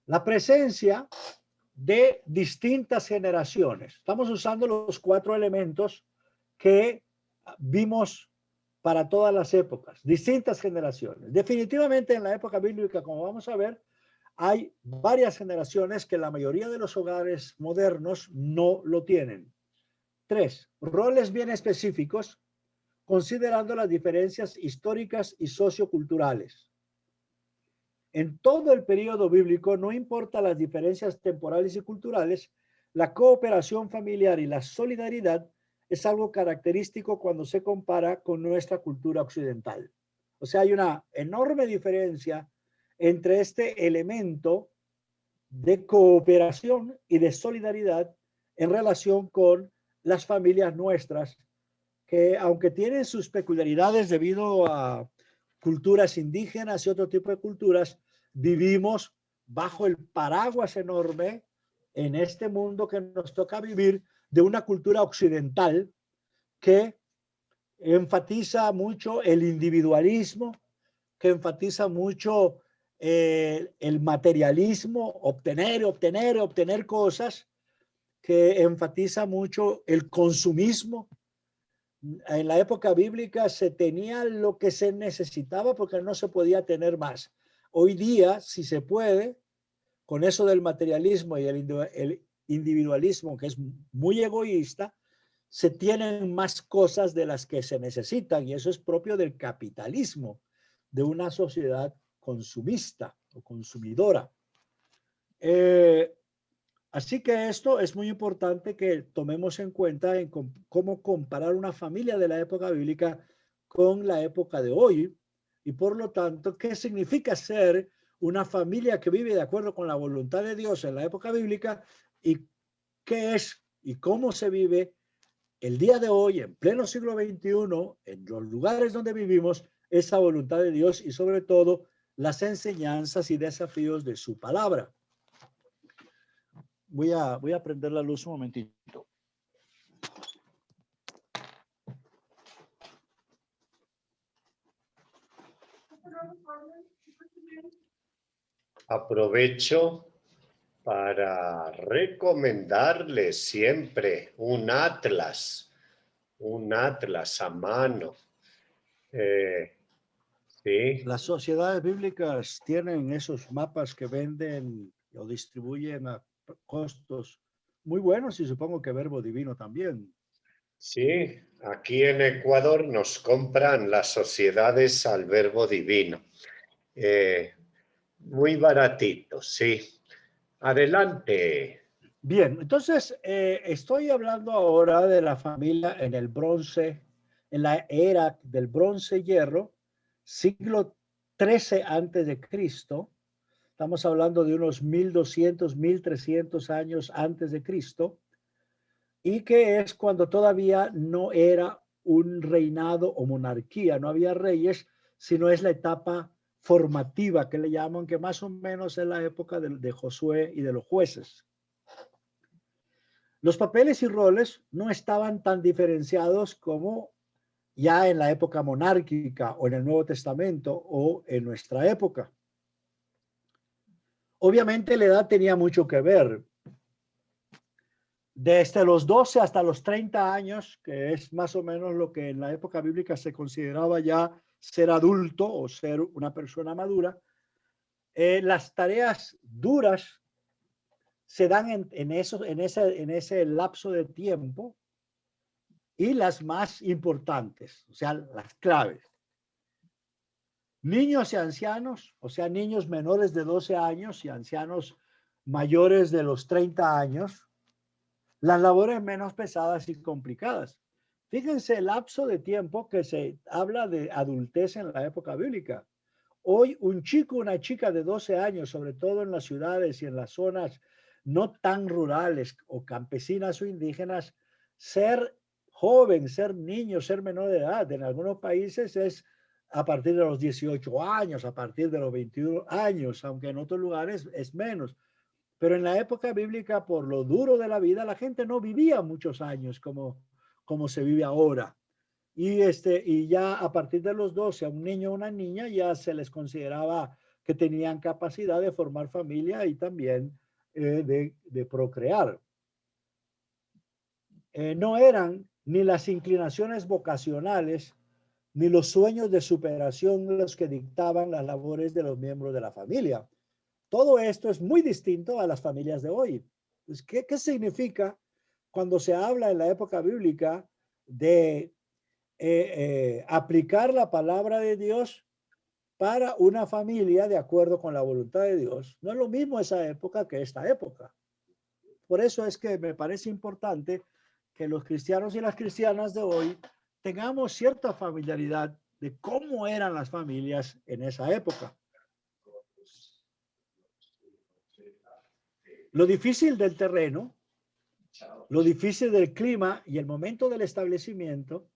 Speaker 1: La presencia de distintas generaciones. Estamos usando los 4 elementos que vimos para todas las épocas, distintas generaciones. Definitivamente en la época bíblica, como vamos a ver, hay varias generaciones que la mayoría de los hogares modernos no lo tienen. 3, roles bien específicos, considerando las diferencias históricas y socioculturales. En todo el periodo bíblico, no importa las diferencias temporales y culturales, la cooperación familiar y la solidaridad es algo característico cuando se compara con nuestra cultura occidental. O sea, hay una enorme diferencia entre este elemento de cooperación y de solidaridad en relación con las familias nuestras, que aunque tienen sus peculiaridades debido a culturas indígenas y otro tipo de culturas, vivimos bajo el paraguas enorme en este mundo que nos toca vivir de una cultura occidental que enfatiza mucho el individualismo, que enfatiza mucho el materialismo, obtener cosas, que enfatiza mucho el consumismo. En la época bíblica se tenía lo que se necesitaba porque no se podía tener más. Hoy día, si se puede, con eso del materialismo y el individualismo, que es muy egoísta, se tienen más cosas de las que se necesitan y eso es propio del capitalismo, de una sociedad consumista o consumidora. Así que esto es muy importante que tomemos en cuenta en cómo comparar una familia de la época bíblica con la época de hoy y por lo tanto, ¿qué significa ser una familia que vive de acuerdo con la voluntad de Dios en la época bíblica y qué es y cómo se vive el día de hoy en pleno siglo XXI en los lugares donde vivimos esa voluntad de Dios y sobre todo las enseñanzas y desafíos de su palabra? Voy a prender la luz un momentito.
Speaker 2: Aprovecho para recomendarles siempre un atlas un atlas a mano. Sí.
Speaker 1: Las sociedades bíblicas tienen esos mapas que venden o distribuyen a costos muy buenos y supongo que Verbo Divino también.
Speaker 2: Sí, aquí en Ecuador nos compran las sociedades al Verbo Divino. Muy baratito, sí. Adelante.
Speaker 1: Bien, entonces estoy hablando ahora de la familia en el bronce, en la era del bronce hierro, siglo XIII antes de Cristo. Estamos hablando de unos 1200, 1300 años antes de Cristo, y que es cuando todavía no era un reinado o monarquía, no había reyes, sino es la etapa formativa que le llaman, que más o menos es la época de Josué y de los jueces. Los papeles y roles no estaban tan diferenciados como ya en la época monárquica o en el Nuevo Testamento o en nuestra época. Obviamente la edad tenía mucho que ver. Desde los 12 hasta los 30 años, que es más o menos lo que en la época bíblica se consideraba ya ser adulto o ser una persona madura, las tareas duras se dan en ese lapso de tiempo, y las más importantes, o sea, las claves. Niños y ancianos, o sea, niños menores de 12 años y ancianos mayores de los 30 años, las labores menos pesadas y complicadas. Fíjense el lapso de tiempo que se habla de adultez en la época bíblica. Hoy un chico, una chica de 12 años, sobre todo en las ciudades y en las zonas no tan rurales o campesinas o indígenas, ser joven, ser niño, ser menor de edad, en algunos países es a partir de los 18 años, a partir de los 21 años, aunque en otros lugares es menos. Pero en la época bíblica, por lo duro de la vida, la gente no vivía muchos años como se vive ahora. Y ya a partir de los 12, a un niño o una niña ya se les consideraba que tenían capacidad de formar familia y también de procrear. No eran ni las inclinaciones vocacionales ni los sueños de superación los que dictaban las labores de los miembros de la familia. Todo esto es muy distinto a las familias de hoy. Entonces, ¿qué significa cuando se habla en la época bíblica de aplicar la palabra de Dios para una familia de acuerdo con la voluntad de Dios? No es lo mismo esa época que esta época. Por eso es que me parece importante que los cristianos y las cristianas de hoy tengamos cierta familiaridad de cómo eran las familias en esa época. Lo difícil del terreno, lo difícil del clima y el momento del establecimiento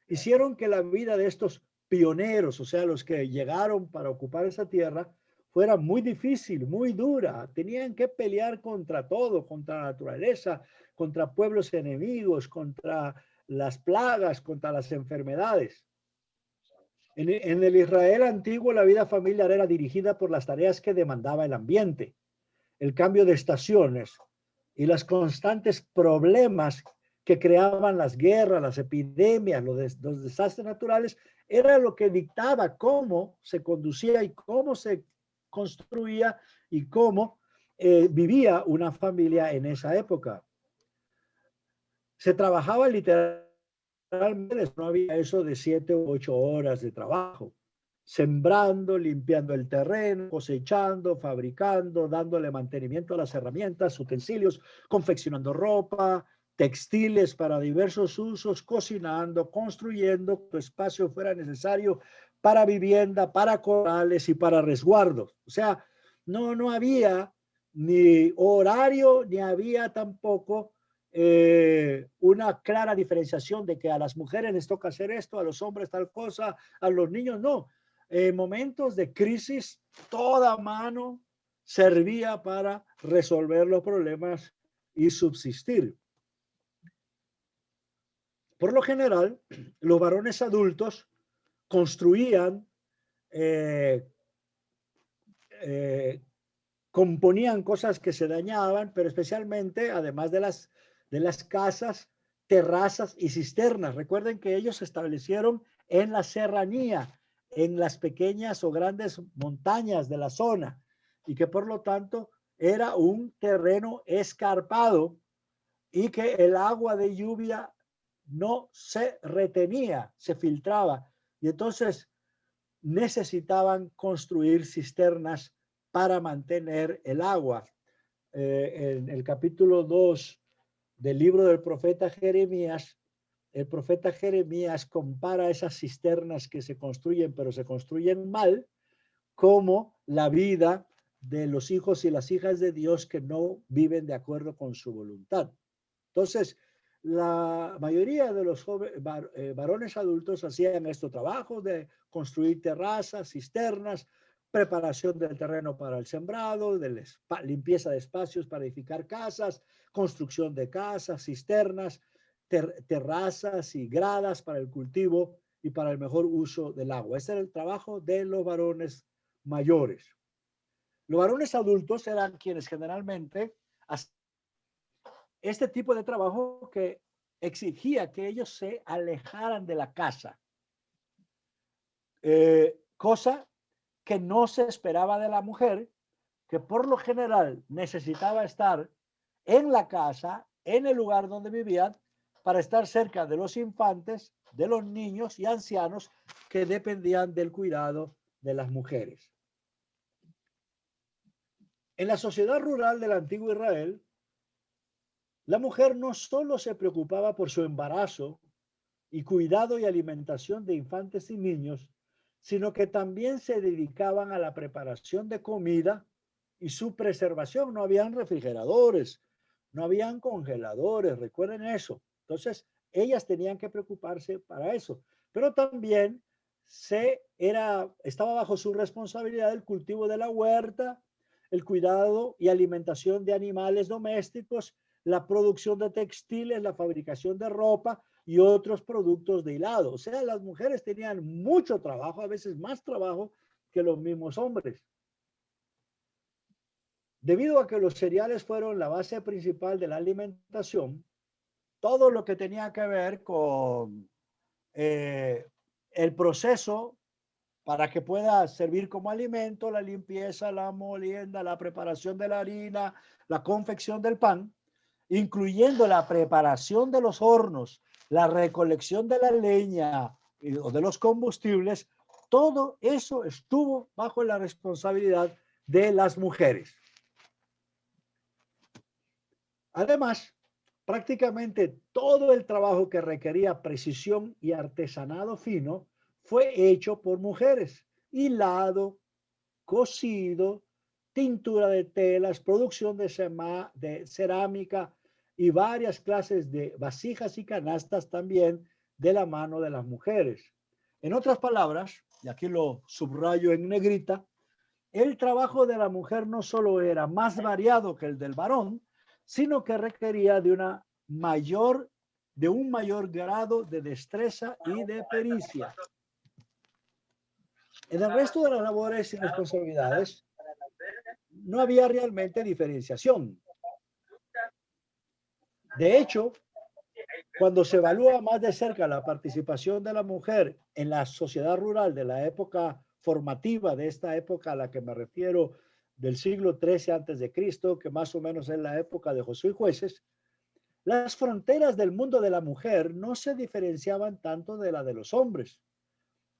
Speaker 1: hicieron que la vida de estos pioneros, o sea, los que llegaron para ocupar esa tierra, fuera muy difícil, muy dura. Tenían que pelear contra todo, contra la naturaleza, contra pueblos enemigos, contra las plagas, contra las enfermedades. En el Israel antiguo, la vida familiar era dirigida por las tareas que demandaba el ambiente, el cambio de estaciones y los constantes problemas que creaban las guerras, las epidemias, los desastres naturales, era lo que dictaba cómo se conducía y cómo se construía y cómo vivía una familia en esa época. Se trabajaba literalmente, no había eso de 7 u 8 horas de trabajo, sembrando, limpiando el terreno, cosechando, fabricando, dándole mantenimiento a las herramientas, utensilios, confeccionando ropa, textiles para diversos usos, cocinando, construyendo que espacio fuera necesario para vivienda, para corrales y para resguardos. O sea, no había ni horario, ni había tampoco una clara diferenciación de que a las mujeres les toca hacer esto, a los hombres tal cosa, a los niños no. En momentos de crisis, toda mano servía para resolver los problemas y subsistir. Por lo general, los varones adultos construían, componían cosas que se dañaban, pero especialmente, además de las casas, terrazas y cisternas. Recuerden que ellos se establecieron en la serranía, en las pequeñas o grandes montañas de la zona, y que por lo tanto era un terreno escarpado y que el agua de lluvia no se retenía, se filtraba. Y entonces necesitaban construir cisternas para mantener el agua. En el capítulo 2 del libro del profeta Jeremías, el profeta Jeremías compara esas cisternas que se construyen, pero se construyen mal, como la vida de los hijos y las hijas de Dios que no viven de acuerdo con su voluntad. Entonces, la mayoría de los varones adultos hacían estos trabajos de construir terrazas, cisternas, preparación del terreno para el sembrado, de limpieza de espacios para edificar casas, construcción de casas, cisternas, terrazas y gradas para el cultivo y para el mejor uso del agua. Ese era el trabajo de los varones mayores. Los varones adultos eran quienes generalmente hacían este tipo de trabajo que exigía que ellos se alejaran de la casa, cosa que no se esperaba de la mujer, que por lo general necesitaba estar en la casa, en el lugar donde vivían, para estar cerca de los infantes, de los niños y ancianos que dependían del cuidado de las mujeres. En la sociedad rural del antiguo Israel, la mujer no solo se preocupaba por su embarazo y cuidado y alimentación de infantes y niños, sino que también se dedicaban a la preparación de comida y su preservación. No habían refrigeradores, no habían congeladores, recuerden eso. Entonces, ellas tenían que preocuparse para eso. Pero también estaba bajo su responsabilidad el cultivo de la huerta, el cuidado y alimentación de animales domésticos, la producción de textiles, la fabricación de ropa y otros productos de hilado. O sea, las mujeres tenían mucho trabajo, a veces más trabajo que los mismos hombres. Debido a que los cereales fueron la base principal de la alimentación, todo lo que tenía que ver con el proceso para que pueda servir como alimento, la limpieza, la molienda, la preparación de la harina, la confección del pan, incluyendo la preparación de los hornos, la recolección de la leña o de los combustibles, todo eso estuvo bajo la responsabilidad de las mujeres. Además, prácticamente todo el trabajo que requería precisión y artesanado fino fue hecho por mujeres: hilado, cocido, tintura de telas, producción de cerámica y varias clases de vasijas y canastas también de la mano de las mujeres. En otras palabras, y aquí lo subrayo en negrita, el trabajo de la mujer no solo era más variado que el del varón, sino que requería de un mayor grado de destreza y de pericia. En el resto de las labores y responsabilidades no había realmente diferenciación. De hecho, cuando se evalúa más de cerca la participación de la mujer en la sociedad rural de la época formativa, de esta época a la que me refiero, del siglo XIII antes de Cristo, que más o menos es la época de Josué y Jueces, las fronteras del mundo de la mujer no se diferenciaban tanto de la de los hombres.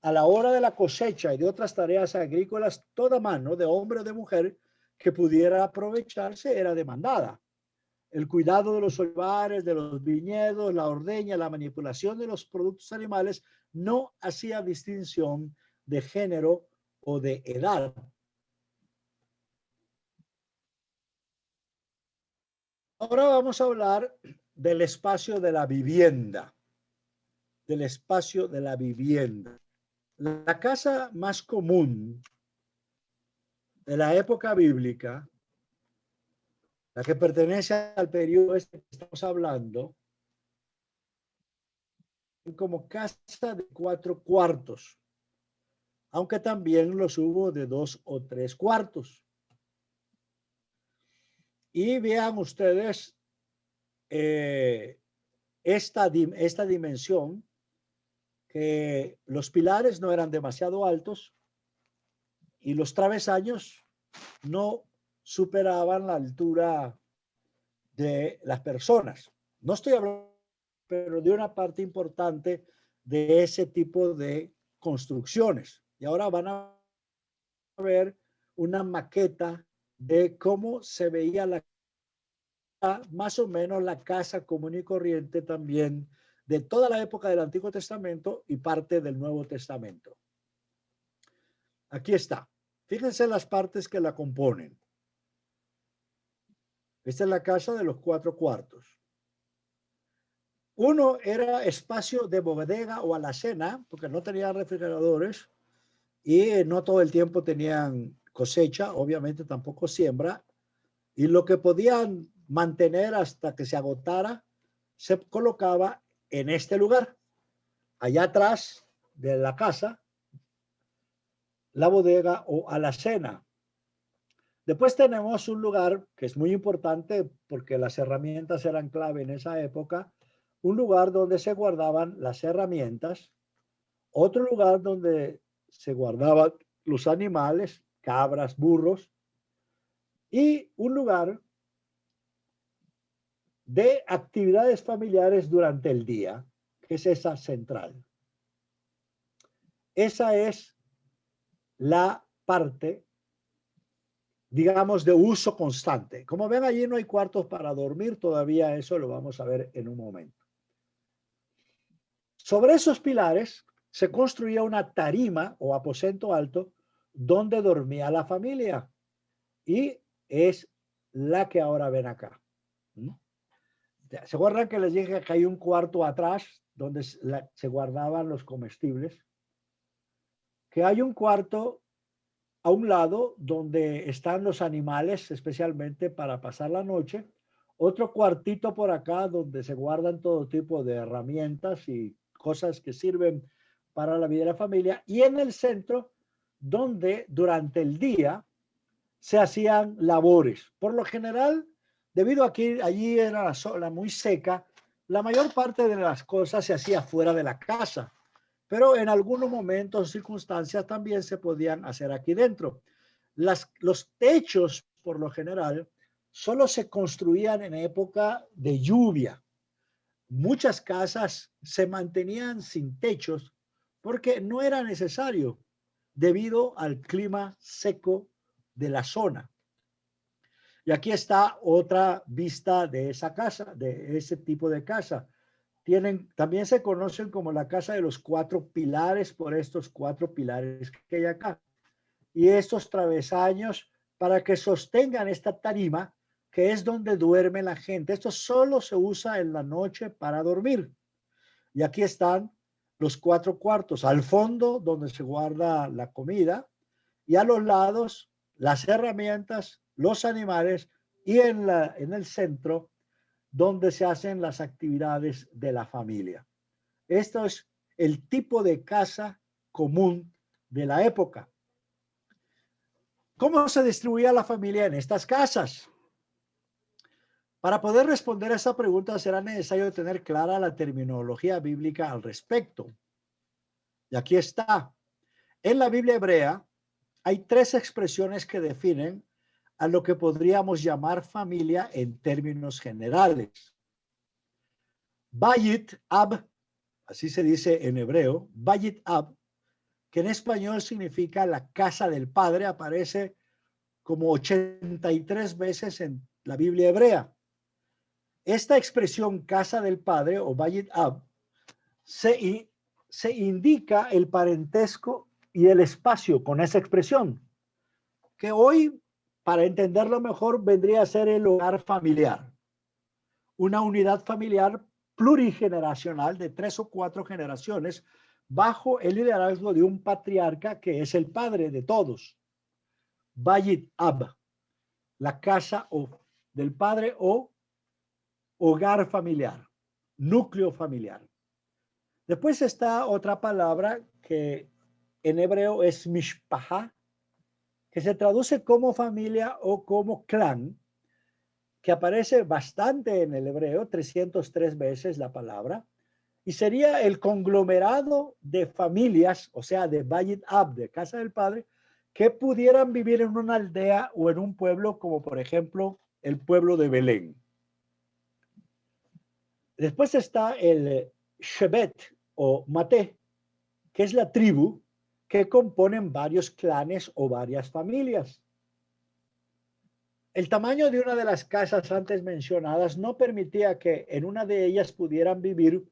Speaker 1: A la hora de la cosecha y de otras tareas agrícolas, toda mano de hombre o de mujer que pudiera aprovecharse era demandada. El cuidado de los olivares, de los viñedos, la ordeña, la manipulación de los productos animales no hacía distinción de género o de edad. Ahora vamos a hablar del espacio de la vivienda. Del espacio de la vivienda. La casa más común de la época bíblica, la que pertenece al periodo este que estamos hablando, como casa de 4 cuartos, aunque también los hubo de 2 o 3 cuartos. Y vean ustedes esta dimensión, que los pilares no eran demasiado altos y los travesaños no superaban la altura de las personas. No estoy hablando, pero de una parte importante de ese tipo de construcciones. Y ahora van a ver una maqueta de cómo se veía más o menos la casa común y corriente también de toda la época del Antiguo Testamento y parte del Nuevo Testamento. Aquí está. Fíjense las partes que la componen. Esta es la casa de los 4 cuartos. Uno era espacio de bodega o alacena, porque no tenían refrigeradores y no todo el tiempo tenían cosecha, obviamente tampoco siembra, y lo que podían mantener hasta que se agotara se colocaba en este lugar. Allá atrás de la casa, la bodega o alacena. Después tenemos un lugar que es muy importante porque las herramientas eran clave en esa época, un lugar donde se guardaban las herramientas, otro lugar donde se guardaban los animales, cabras, burros, y un lugar de actividades familiares durante el día, que es esa central. Esa es la parte, digamos, de uso constante. Como ven, allí no hay cuartos para dormir, todavía eso lo vamos a ver en un momento. Sobre esos pilares se construía una tarima o aposento alto donde dormía la familia, y es la que ahora ven acá. ¿Se acuerdan que les dije que hay un cuarto atrás donde se guardaban los comestibles? Que hay un cuarto a un lado donde están los animales, especialmente para pasar la noche. Otro cuartito por acá donde se guardan todo tipo de herramientas y cosas que sirven para la vida de la familia. Y en el centro, donde durante el día se hacían labores. Por lo general, debido a que allí era la zona muy seca, la mayor parte de las cosas se hacía fuera de la casa, pero en algunos momentos o circunstancias también se podían hacer aquí dentro. Los techos, por lo general, solo se construían en época de lluvia. Muchas casas se mantenían sin techos porque no era necesario debido al clima seco de la zona. Y aquí está otra vista de esa casa, de ese tipo de casa. También se conocen como la casa de los 4 pilares por estos 4 pilares que hay acá. Y estos travesaños para que sostengan esta tarima, que es donde duerme la gente. Esto solo se usa en la noche para dormir. Y aquí están los 4 cuartos. Al fondo, donde se guarda la comida, y a los lados, las herramientas, los animales, y en el centro, donde se hacen las actividades de la familia. Esto es el tipo de casa común de la época. ¿Cómo se distribuía la familia en estas casas? Para poder responder a esa pregunta será necesario tener clara la terminología bíblica al respecto. Y aquí está. En la Biblia hebrea hay 3 expresiones que definen a lo que podríamos llamar familia en términos generales. Bayit Ab, así se dice en hebreo, Bayit Ab, que en español significa la casa del padre, aparece como 83 veces en la Biblia hebrea. Esta expresión casa del padre o Bayit Ab se indica el parentesco y el espacio con esa expresión, que hoy, para entenderlo mejor, vendría a ser el hogar familiar, una unidad familiar plurigeneracional de 3 o 4 generaciones bajo el liderazgo de un patriarca que es el padre de todos. Bayit Ab, la casa del padre o hogar familiar, núcleo familiar. Después está otra palabra que en hebreo es mishpaha, que se traduce como familia o como clan, que aparece bastante en el hebreo, 303 veces la palabra, y sería el conglomerado de familias, o sea, de Bayit Ab, de casa del padre, que pudieran vivir en una aldea o en un pueblo como por ejemplo el pueblo de Belén. Después está el Shebet o Maté, que es la tribu que componen varios clanes o varias familias. El tamaño de una de las casas antes mencionadas no permitía que en una de ellas pudieran vivir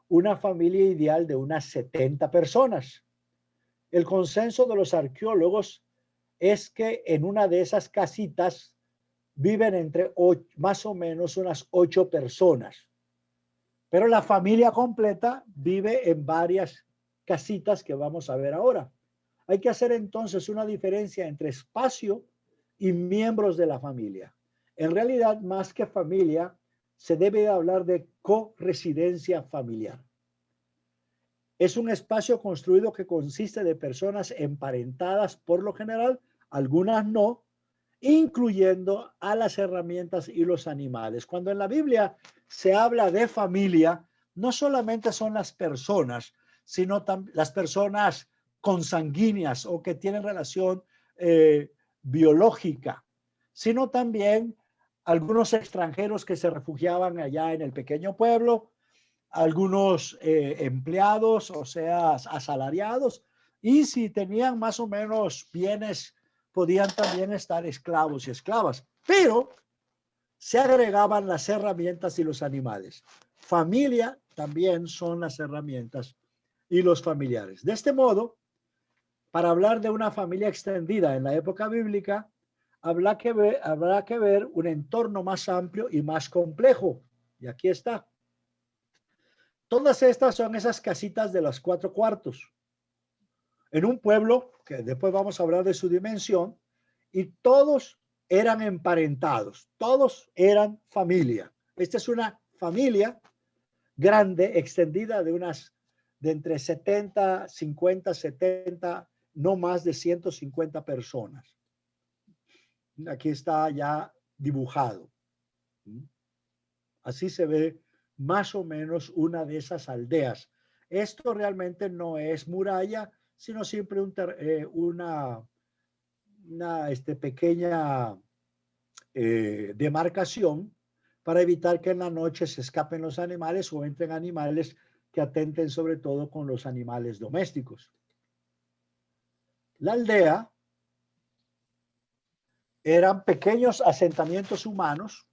Speaker 1: una familia ideal de unas 70 personas. El consenso de los arqueólogos es que en una de esas casitas viven entre más o menos unas 8 personas. Pero la familia completa vive en varias casitas que vamos a ver ahora. Hay que hacer entonces una diferencia entre espacio y miembros de la familia. En realidad, más que familia, se debe hablar de coresidencia familiar. Es un espacio construido que consiste de personas emparentadas por lo general, algunas no, incluyendo a las herramientas y los animales. Cuando en la Biblia se habla de familia, no solamente son las personas, sino las personas consanguíneas o que tienen relación biológica, sino también algunos extranjeros que se refugiaban allá en el pequeño pueblo, algunos empleados, o sea, asalariados, y si tenían más o menos bienes, podían también estar esclavos y esclavas, pero se agregaban las herramientas y los animales. Familia también son las herramientas y los familiares. De este modo, para hablar de una familia extendida en la época bíblica, habrá que ver un entorno más amplio y más complejo. Y aquí está. Todas estas son esas casitas de los 4 cuartos. En un pueblo, que después vamos a hablar de su dimensión, y todos eran emparentados, todos eran familia. Esta es una familia grande, extendida de entre 70, 50, 70, no más de 150 personas. Aquí está ya dibujado. Así se ve más o menos una de esas aldeas. Esto realmente no es muralla, sino siempre una pequeña demarcación para evitar que en la noche se escapen los animales o entren animales que atenten sobre todo con los animales domésticos. La aldea eran pequeños asentamientos humanos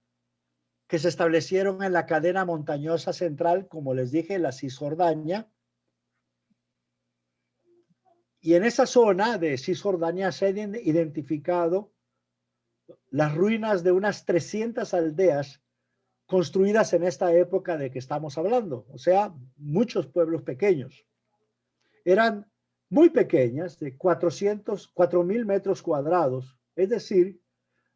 Speaker 1: que se establecieron en la cadena montañosa central, como les dije, la Cisjordania. Y en esa zona de Cisjordania se han identificado las ruinas de unas 300 aldeas construidas en esta época de que estamos hablando, o sea, muchos pueblos pequeños. Eran muy pequeñas, de 4.000 metros cuadrados, es decir,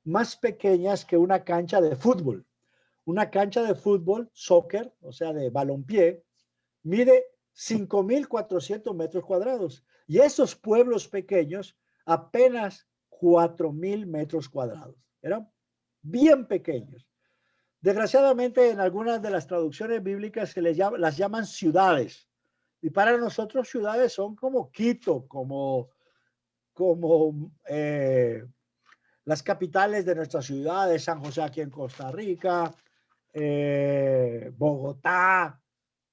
Speaker 1: más pequeñas que una cancha de fútbol. Una cancha de fútbol, soccer, o sea, de balompié, mide 5.400 metros cuadrados. Y esos pueblos pequeños, apenas 4.000 metros cuadrados. Eran bien pequeños. Desgraciadamente, en algunas de las traducciones bíblicas las llaman ciudades. Y para nosotros ciudades son como Quito, como las capitales de nuestras ciudades, San José aquí en Costa Rica, Bogotá,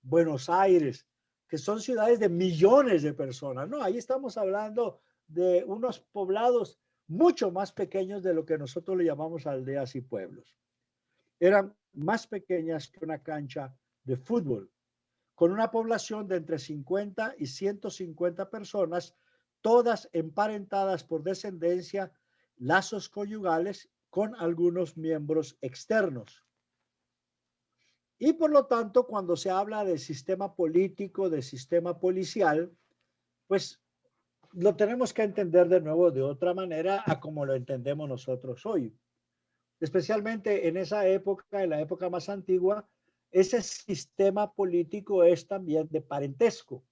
Speaker 1: Buenos Aires, que son ciudades de millones de personas. No, ahí estamos hablando de unos poblados mucho más pequeños de lo que nosotros le llamamos aldeas y pueblos. Eran más pequeñas que una cancha de fútbol, con una población de entre 50 y 150 personas, todas emparentadas por descendencia, lazos conyugales con algunos miembros externos. Y por lo tanto, cuando se habla del sistema político, del sistema policial, pues lo tenemos que entender de nuevo de otra manera a como lo entendemos nosotros hoy. Especialmente en esa época, en la época más antigua, ese sistema político es también de parentesco.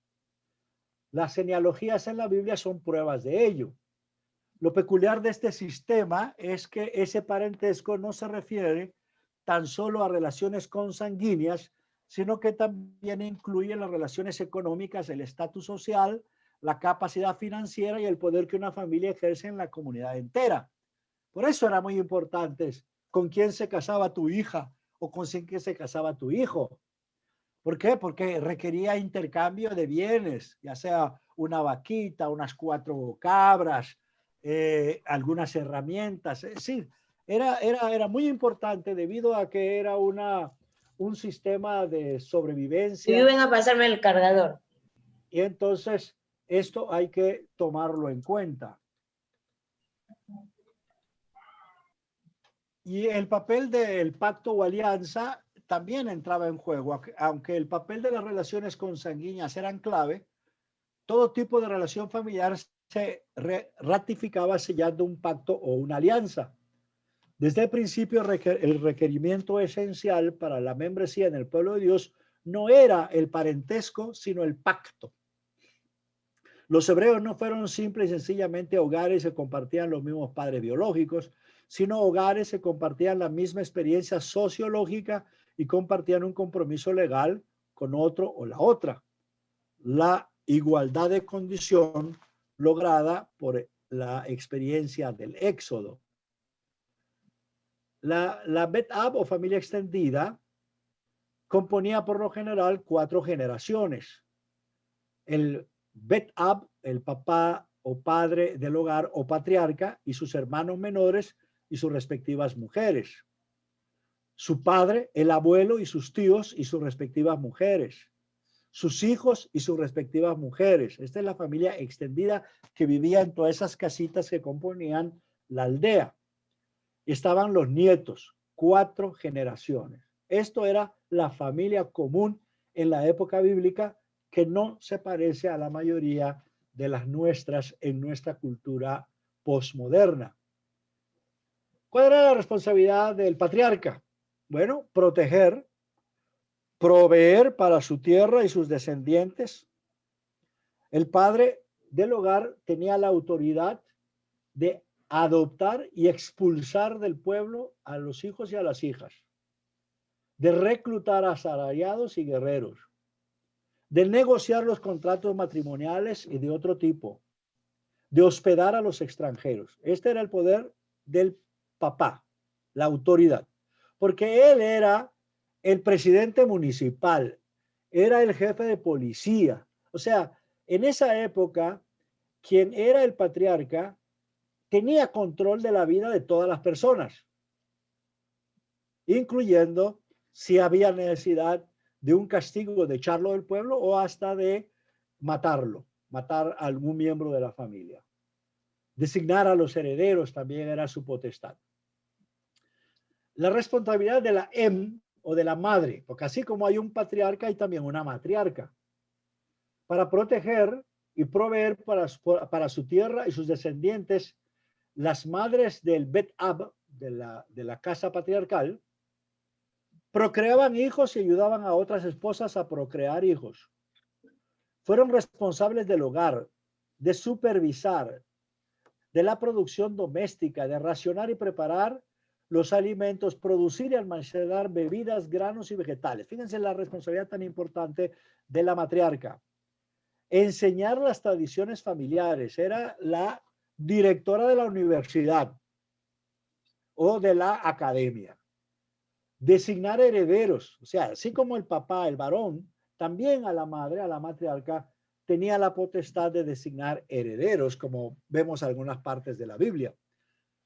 Speaker 1: Las genealogías en la Biblia son pruebas de ello. Lo peculiar de este sistema es que ese parentesco no se refiere tan solo a relaciones consanguíneas, sino que también incluye las relaciones económicas, el estatus social, la capacidad financiera y el poder que una familia ejerce en la comunidad entera. Por eso era muy importante con quién se casaba tu hija o con quién se casaba tu hijo. ¿Por qué? Porque requería intercambio de bienes, ya sea una vaquita, unas 4 cabras, algunas herramientas. Es decir, era muy importante debido a que era un sistema de sobrevivencia.
Speaker 5: Ayuden a pasarme el cargador.
Speaker 1: Y entonces esto hay que tomarlo en cuenta. Y el papel del pacto o alianza también entraba en juego, aunque el papel de las relaciones consanguíneas eran clave, todo tipo de relación familiar se ratificaba sellando un pacto o una alianza. Desde el principio, el requerimiento esencial para la membresía en el pueblo de Dios no era el parentesco, sino el pacto. Los hebreos no fueron simple y sencillamente hogares que compartían los mismos padres biológicos, sino hogares que compartían la misma experiencia sociológica y compartían un compromiso legal con otro o la otra. La igualdad de condición lograda por la experiencia del Éxodo. La Bet Ab o familia extendida componía por lo general 4 generaciones. El Bet Ab, el papá o padre del hogar o patriarca, y sus hermanos menores y sus respectivas mujeres. Su padre, el abuelo y sus tíos y sus respectivas mujeres. Sus hijos y sus respectivas mujeres. Esta es la familia extendida que vivía en todas esas casitas que componían la aldea. Y estaban los nietos, 4 generaciones. Esto era la familia común en la época bíblica, que no se parece a la mayoría de las nuestras en nuestra cultura posmoderna. ¿Cuál era la responsabilidad del patriarca? Bueno, proteger, proveer para su tierra y sus descendientes. El padre del hogar tenía la autoridad de adoptar y expulsar del pueblo a los hijos y a las hijas, de reclutar a asalariados y guerreros, de negociar los contratos matrimoniales y de otro tipo, de hospedar a los extranjeros. Este era el poder del papá, la autoridad, porque él era el presidente municipal, era el jefe de policía. O sea, en esa época, quien era el patriarca tenía control de la vida de todas las personas, incluyendo si había necesidad de un castigo, de echarlo del pueblo o hasta de matarlo, matar a algún miembro de la familia. Designar a los herederos también era su potestad. La responsabilidad de la o de la madre, porque así como hay un patriarca, hay también una matriarca, para proteger y proveer para su tierra y sus descendientes. Las madres del Bet Ab, de la casa patriarcal, procreaban hijos y ayudaban a otras esposas a procrear hijos. Fueron responsables del hogar, de supervisar, de la producción doméstica, de racionar y preparar los alimentos, producir y almacenar bebidas, granos y vegetales. Fíjense la responsabilidad tan importante de la matriarca. Enseñar las tradiciones familiares. Era la directora de la universidad o de la academia. Designar herederos, o sea, así como el papá, el varón, también a la madre, a la matriarca, tenía la potestad de designar herederos, como vemos en algunas partes de la Biblia.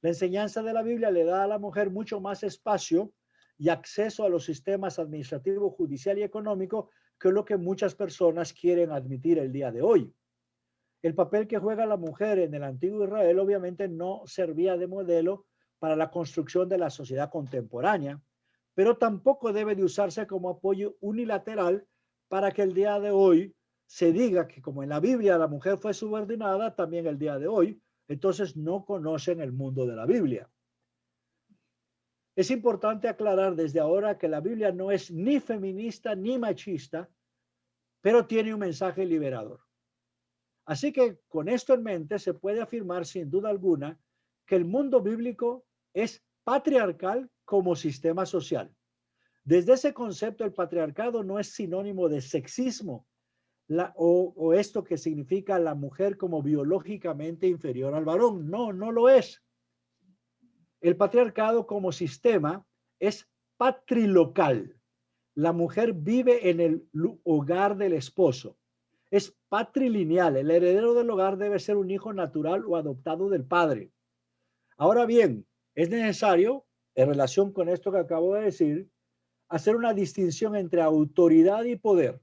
Speaker 1: La enseñanza de la Biblia le da a la mujer mucho más espacio y acceso a los sistemas administrativo, judicial y económico que lo que muchas personas quieren admitir el día de hoy. El papel que juega la mujer en el antiguo Israel obviamente no servía de modelo para la construcción de la sociedad contemporánea, pero tampoco debe de usarse como apoyo unilateral para que el día de hoy se diga que como en la Biblia la mujer fue subordinada, también el día de hoy, entonces no conocen el mundo de la Biblia. Es importante aclarar desde ahora que la Biblia no es ni feminista ni machista, pero tiene un mensaje liberador. Así que con esto en mente se puede afirmar sin duda alguna que el mundo bíblico es patriarcal como sistema social. Desde ese concepto, el patriarcado no es sinónimo de sexismo o esto que significa la mujer como biológicamente inferior al varón. No, no lo es. El patriarcado como sistema es patrilocal. La mujer vive en el hogar del esposo. Es patrilineal. El heredero del hogar debe ser un hijo natural o adoptado del padre. Ahora bien, es necesario, en relación con esto que acabo de decir, hacer una distinción entre autoridad y poder.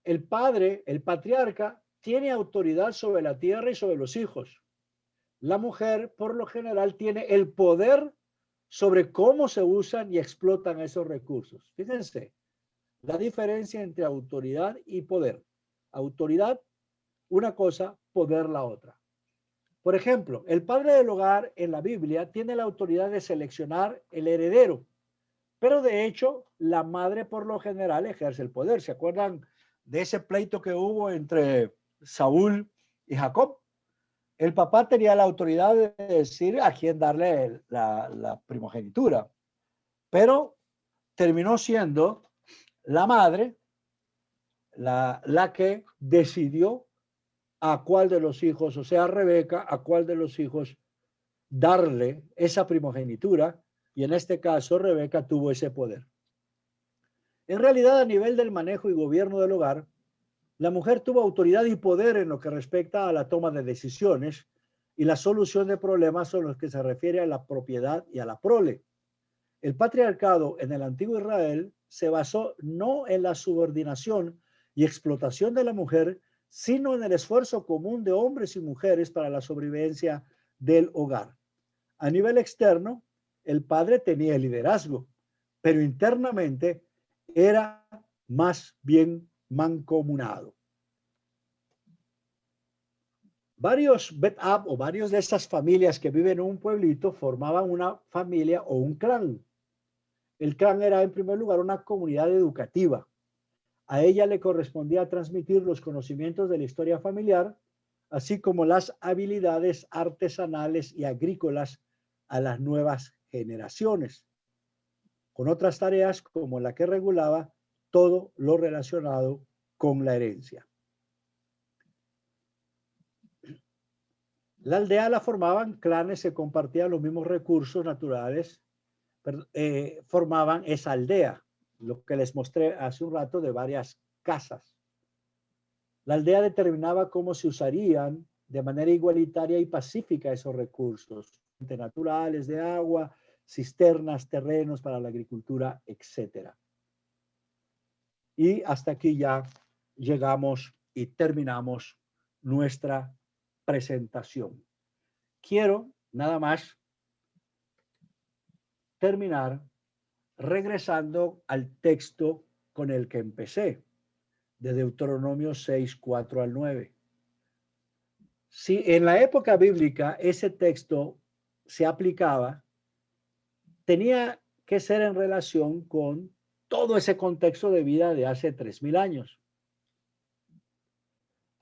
Speaker 1: El padre, el patriarca, tiene autoridad sobre la tierra y sobre los hijos. La mujer, por lo general, tiene el poder sobre cómo se usan y explotan esos recursos. Fíjense, la diferencia entre autoridad y poder. Autoridad, una cosa, poder, la otra. Por ejemplo, el padre del hogar en la Biblia tiene la autoridad de seleccionar el heredero, pero de hecho, la madre por lo general ejerce el poder. ¿Se acuerdan de ese pleito que hubo entre Saúl y Jacob? El papá tenía la autoridad de decir a quién darle la primogenitura, pero terminó siendo la madre la que decidió a cuál de los hijos, o sea, Rebeca, a cuál de los hijos darle esa primogenitura, y en este caso Rebeca tuvo ese poder. En realidad, a nivel del manejo y gobierno del hogar, la mujer tuvo autoridad y poder en lo que respecta a la toma de decisiones y la solución de problemas en los que se refiere a la propiedad y a la prole. El patriarcado en el antiguo Israel se basó no en la subordinación y explotación de la mujer, sino en el esfuerzo común de hombres y mujeres para la sobrevivencia del hogar. A nivel externo, el padre tenía el liderazgo, pero internamente era más bien mancomunado. Varios Bet-Ab o varios de estas familias que viven en un pueblito formaban una familia o un clan. El clan era en primer lugar una comunidad educativa. A ella le correspondía transmitir los conocimientos de la historia familiar, así como las habilidades artesanales y agrícolas a las nuevas generaciones, con otras tareas como la que regulaba todo lo relacionado con la herencia. La aldea la formaban clanes que compartían los mismos recursos naturales, formaban esa aldea, lo que les mostré hace un rato de varias casas. La aldea determinaba cómo se usarían de manera igualitaria y pacífica esos recursos naturales de agua, cisternas, terrenos para la agricultura, etc. Y hasta aquí ya llegamos y terminamos nuestra presentación. Quiero nada más terminar regresando al texto con el que empecé, de Deuteronomio 6, 4 al 9. Si en la época bíblica ese texto se aplicaba, tenía que ser en relación con todo ese contexto de vida de hace 3000 años.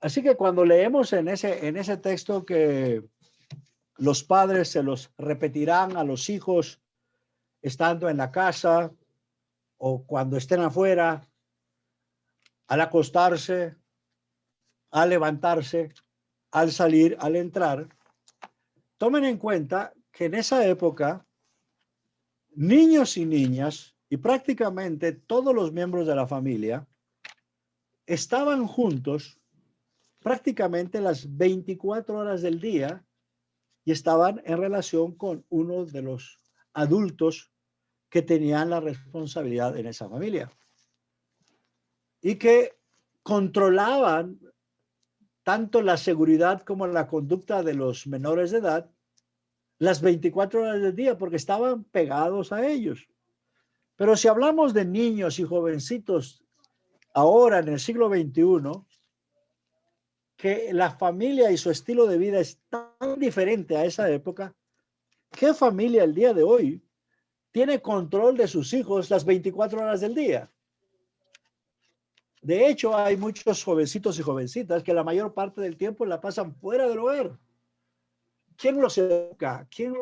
Speaker 1: Así que cuando leemos en ese texto que los padres se los repetirán a los hijos estando en la casa o cuando estén afuera, al acostarse, al levantarse, al salir, al entrar, tomen en cuenta que en esa época niños y niñas y prácticamente todos los miembros de la familia estaban juntos prácticamente las 24 horas del día y estaban en relación con uno de los adultos que tenían la responsabilidad en esa familia y que controlaban tanto la seguridad como la conducta de los menores de edad las 24 horas del día porque estaban pegados a ellos. Pero si hablamos de niños y jovencitos ahora en el siglo XXI, que la familia y su estilo de vida es tan diferente a esa época, ¿qué familia el día de hoy tiene control de sus hijos las 24 horas del día? De hecho, hay muchos jovencitos y jovencitas que la mayor parte del tiempo la pasan fuera del hogar. ¿Quién los educa? ¿Quién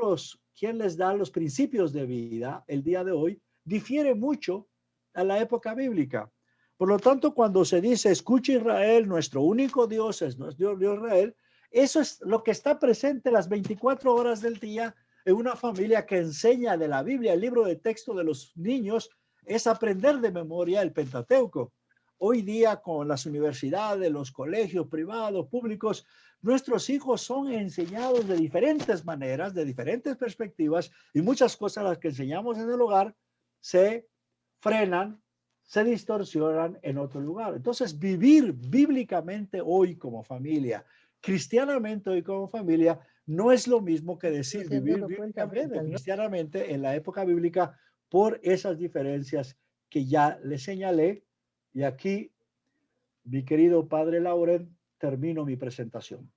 Speaker 1: quien les da los principios de vida el día de hoy, difiere mucho a la época bíblica. Por lo tanto, cuando se dice, escucha Israel, nuestro único Dios es nuestro Dios Israel, eso es lo que está presente las 24 horas del día en una familia que enseña de la Biblia. El libro de texto de los niños es aprender de memoria el Pentateuco. Hoy día, con las universidades, los colegios privados, públicos, nuestros hijos son enseñados de diferentes maneras, de diferentes perspectivas, y muchas cosas las que enseñamos en el hogar se frenan, se distorsionan en otro lugar. Entonces, vivir bíblicamente hoy como familia, cristianamente hoy como familia, no es lo mismo que decir vivir bíblicamente, cristianamente en la época bíblica, por esas diferencias que ya le señalé. Y aquí, mi querido padre Lauren, termino mi presentación.